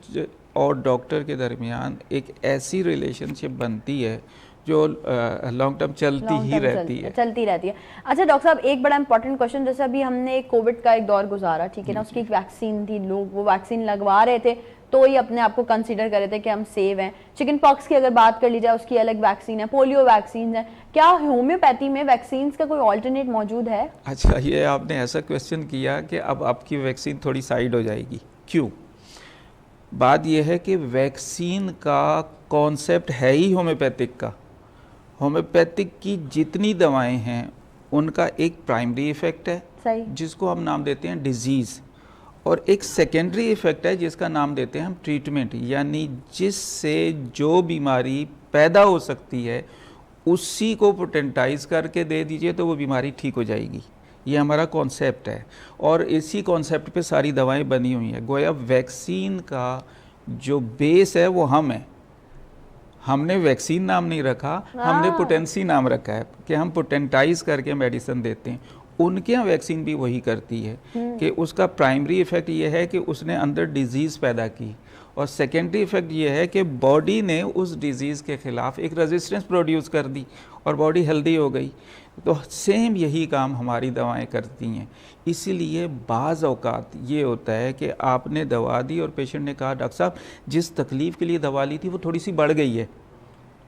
और डॉक्टर के दरमियान एक ऐसी रिलेशनशिप बनती है जो लॉन्ग टर्म चलती ही रहती है। अच्छा डॉक्टर साहब, एक बड़ा इंपॉर्टेंट क्वेश्चन, जैसे अभी हमने कोविड का एक दौर गुजारा, ठीक है ना, उसकी एक वैक्सीन थी, लोग वो वैक्सीन लगवा रहे थे तो ही अपने आप को कंसीडर कर रहे थे कि हम सेव हैं। चिकन पॉक्स की अगर बात कर ली जाए उसकी अलग वैक्सीन है, पोलियो वैक्सीन है, क्या होम्योपैथी में वैक्सीन का कोई ऑल्टरनेट मौजूद है? अच्छा, ये आपने ऐसा क्वेश्चन किया कि अब आपकी वैक्सीन थोड़ी साइड हो जाएगी। क्यों? बात यह है कि वैक्सीन का कॉन्सेप्ट है ही होम्योपैथिक का। होम्योपैथिक की जितनी दवाएं हैं उनका एक प्राइमरी इफेक्ट है सही, जिसको हम नाम देते हैं डिजीज़, और एक सेकेंडरी इफेक्ट है जिसका नाम देते हैं हम ट्रीटमेंट, यानी जिससे जो बीमारी पैदा हो सकती है उसी को पोटेंटाइज करके दे दीजिए तो वो बीमारी ठीक हो जाएगी। ये हमारा कॉन्सेप्ट है और इसी कॉन्सेप्ट पे सारी दवाएं बनी हुई हैं। गोया वैक्सीन का जो बेस है वो हम है। हमने वैक्सीन नाम नहीं रखा, हमने पोटेंसी नाम रखा है कि हम पोटेंटाइज करके मेडिसिन देते हैं। उनके यहाँ वैक्सीन भी वही करती है कि उसका प्राइमरी इफेक्ट ये है कि उसने अंदर डिजीज़ पैदा की, और सेकेंडरी इफेक्ट ये है कि बॉडी ने उस डिजीज़ के ख़िलाफ़ एक रेजिस्टेंस प्रोड्यूस कर दी और बॉडी हेल्दी हो गई। तो सेम यही काम हमारी दवाएं करती हैं। इसीलिए बाज़ औक़ात ये होता है कि आपने दवा दी और पेशेंट ने कहा डॉक्टर साहब जिस तकलीफ़ के लिए दवा ली थी वो थोड़ी सी बढ़ गई है।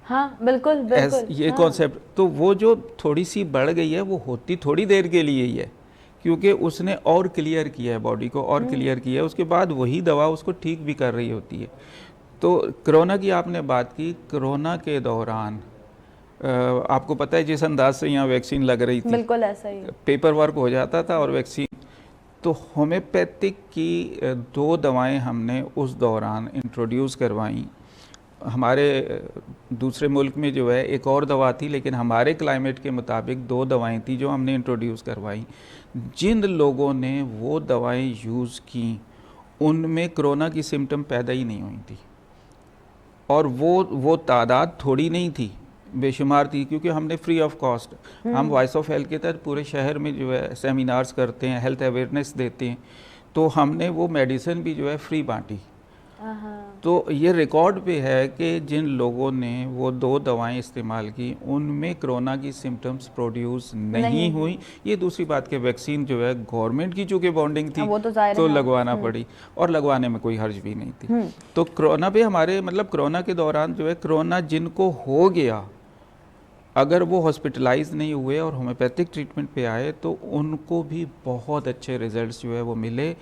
हाँ बिल्कुल बिल्कुल, ये कॉन्सेप्ट, तो वो जो थोड़ी सी बढ़ गई है वो होती थोड़ी देर के लिए ही है, क्योंकि उसने और क्लियर किया है बॉडी को, और क्लियर किया है, उसके बाद वही दवा उसको ठीक भी कर रही होती है। तो कोरोना की आपने बात की, कोरोना के दौरान आपको पता है जिस अंदाज से यहाँ वैक्सीन लग रही थी, बिल्कुल ऐसा ही, पेपर वर्क हो जाता था और वैक्सीन। तो होम्योपैथिक की 2 दवाएं हमने उस दौरान इंट्रोड्यूस करवाई। हमारे दूसरे मुल्क में जो है एक और दवा थी, लेकिन हमारे क्लाइमेट के मुताबिक 2 दवाएं थी जो हमने इंट्रोड्यूस करवाई। जिन लोगों ने वो दवाएं यूज़ की उनमें कोरोना की सिम्टम पैदा ही नहीं हुई थी, और वो तादाद थोड़ी नहीं थी, बेशुमार थी, क्योंकि हमने फ्री ऑफ कॉस्ट, हम वॉइस ऑफ हेल्थ के तहत पूरे शहर में जो है सेमिनार्स करते हैं, हेल्थ अवेयरनेस देते हैं, तो हमने वो मेडिसिन भी जो है फ्री बांटी। तो ये रिकॉर्ड पे है कि जिन लोगों ने वो 2 दवाएं इस्तेमाल की उनमें कोरोना की सिम्टम्स प्रोड्यूस नहीं हुई। ये दूसरी बात कि वैक्सीन जो है गवर्नमेंट की चूँकि बॉन्डिंग थी तो लगवाना पड़ी, और लगवाने में कोई हर्ज भी नहीं थी। तो कोरोना पे हमारे मतलब कोरोना के दौरान जो है कोरोना जिनको हो गया, अगर वो हॉस्पिटलाइज नहीं हुए और होम्योपैथिक ट्रीटमेंट पे आए तो उनको भी बहुत अच्छे रिजल्ट्स जो है वो मिले,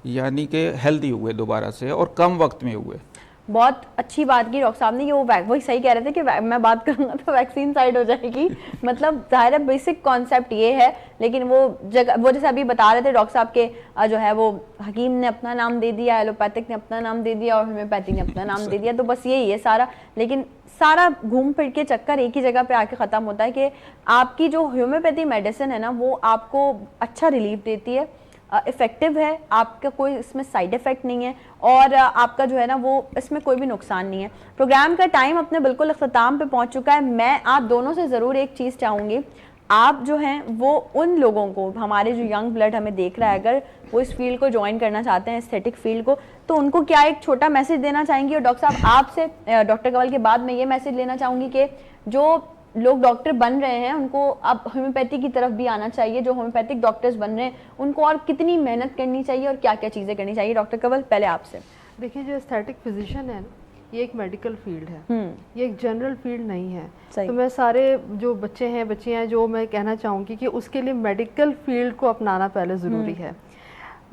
यानी कि हेल्दी हुए दोबारा से और कम वक्त में हुए। बहुत अच्छी बात की डॉक्टर साहब ने कि वही सही कह रहे थे कि मैं बात करूंगा तो वैक्सीन साइड हो जाएगी। मतलब जाहिर है बेसिक कॉन्सेप्ट ये है, लेकिन वो जैसे अभी बता रहे थे डॉक्टर साहब के जो है वो हकीम ने अपना नाम दे दिया, एलोपैथिक ने अपना नाम दे दिया और होम्योपैथिक ने अपना नाम दे दिया, तो बस यही है सारा। लेकिन सारा घूम फिर के चक्कर एक ही जगह पे आके ख़त्म होता है कि आपकी जो होम्योपैथी मेडिसिन है ना वो आपको अच्छा रिलीफ देती है, इफ़ेक्टिव है, आपका कोई इसमें साइड इफ़ेक्ट नहीं है, और आपका जो है ना वो इसमें कोई भी नुकसान नहीं है। प्रोग्राम का टाइम अपने बिल्कुल अख्ताम पे पहुंच चुका है। मैं आप दोनों से ज़रूर एक चीज़ चाहूँगी, आप जो हैं वो उन लोगों को, हमारे जो यंग ब्लड हमें देख रहा है, अगर वो इस फील्ड को ज्वाइन करना चाहते हैं, एस्थेटिक फील्ड को, तो उनको क्या एक छोटा मैसेज देना चाहेंगी? और डॉक्टर साहब आपसे, डॉक्टर कंवल के बाद मैं ये मैसेज लेना चाहूँगी कि जो लोग डॉक्टर बन रहे हैं उनको अब होम्योपैथी की तरफ भी आना चाहिए, जो होम्योपैथिक डॉक्टर्स बन रहे हैं उनको और कितनी मेहनत करनी चाहिए और क्या क्या चीज़ें करनी चाहिए? डॉक्टर कंवल पहले आपसे। देखिए, जो एस्थेटिक फिजिशियन है ये एक मेडिकल फील्ड है, ये एक जनरल फील्ड नहीं है। तो मैं सारे जो बच्चे हैं बच्चियां हैं, जो मैं कहना चाहूँगी कि उसके लिए मेडिकल फील्ड को अपनाना पहले ज़रूरी है।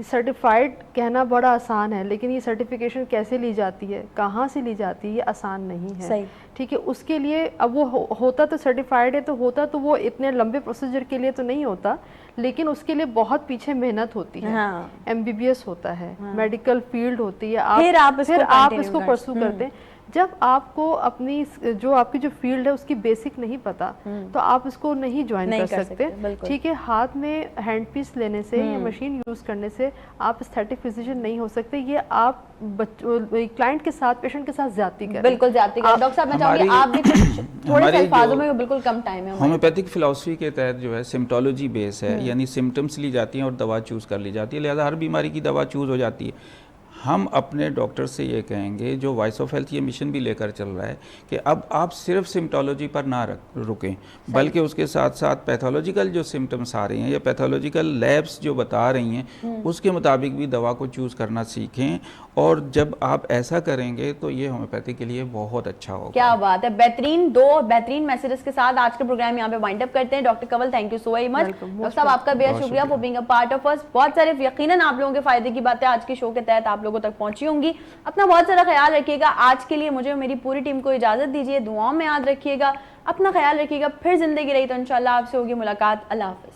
सर्टिफाइड कहना बड़ा आसान है, लेकिन ये सर्टिफिकेशन कैसे ली जाती है, कहाँ से ली जाती है, ये आसान नहीं है। ठीक है, उसके लिए अब वो होता तो सर्टिफाइड है, तो होता तो वो इतने लंबे प्रोसीजर के लिए तो नहीं होता, लेकिन उसके लिए बहुत पीछे मेहनत होती है। हाँ। MBBS होता है, हाँ। मेडिकल फील्ड होती है, फिर आप इसको परसू करते हैं। जब आपको अपनी जो आपकी जो फील्ड है उसकी बेसिक नहीं पता, तो आप इसको नहीं ज्वाइन कर सकते। ठीक है, हाथ में हैंड पीस लेने से या मशीन यूज करने से आप एस्थेटिक फिजिशियन नहीं हो सकते। ये आप क्लाइंट के साथ, पेशेंट के साथ ज्यादती करें, बिल्कुल ज्यादती करें। डॉक्टर साहब मैं चाहूंगी आप भी थोड़े से अल्फाजों में, बिल्कुल कम टाइम है। होम्योपैथिक फिलॉसफी के तहत जो है सिम्टोलॉजी बेस है, यानी सिम्टम्स ली जाती हैं और दवा चूज कर ली जाती है, लिहाजा हर बीमारी की दवा चूज हो जाती है। हम अपने डॉक्टर से ये कहेंगे, जो वॉइस ऑफ हेल्थ ये मिशन भी लेकर चल रहा है, कि अब आप सिर्फ सिम्टोलॉजी पर ना रुकें, बल्कि उसके साथ साथ पैथोलॉजिकल जो सिम्टम्स आ रही हैं या पैथोलॉजिकल लैब्स जो बता रही हैं उसके मुताबिक भी दवा को चूज़ करना सीखें। और जब आप ऐसा करेंगे तो ये होम्योपैथी के लिए बहुत अच्छा होगा। क्या बात है, बेहतरीन दो बेहतरीन मैसेजेस के साथ आज के प्रोग्राम यहाँ पे वाइंड अप करते हैं। Doctor Kanwal, thank you so very much. Doctor साहब आपका बेहद शुक्रिया for being a part of us. बहुत सारे यकीनन आप लोगों के फायदे की बातें आज के शो के तहत आप लोगों तक पहुंची होंगी। अपना बहुत सारा ख्याल रखिएगा। आज के लिए मुझे और मेरी पूरी टीम को इजाजत दीजिए, दुआओं में याद रखिएगा, अपना ख्याल रखिएगा। फिर जिंदगी रही तो इंशाल्लाह आपसे होगी मुलाकात। अल्लाह हाफिज।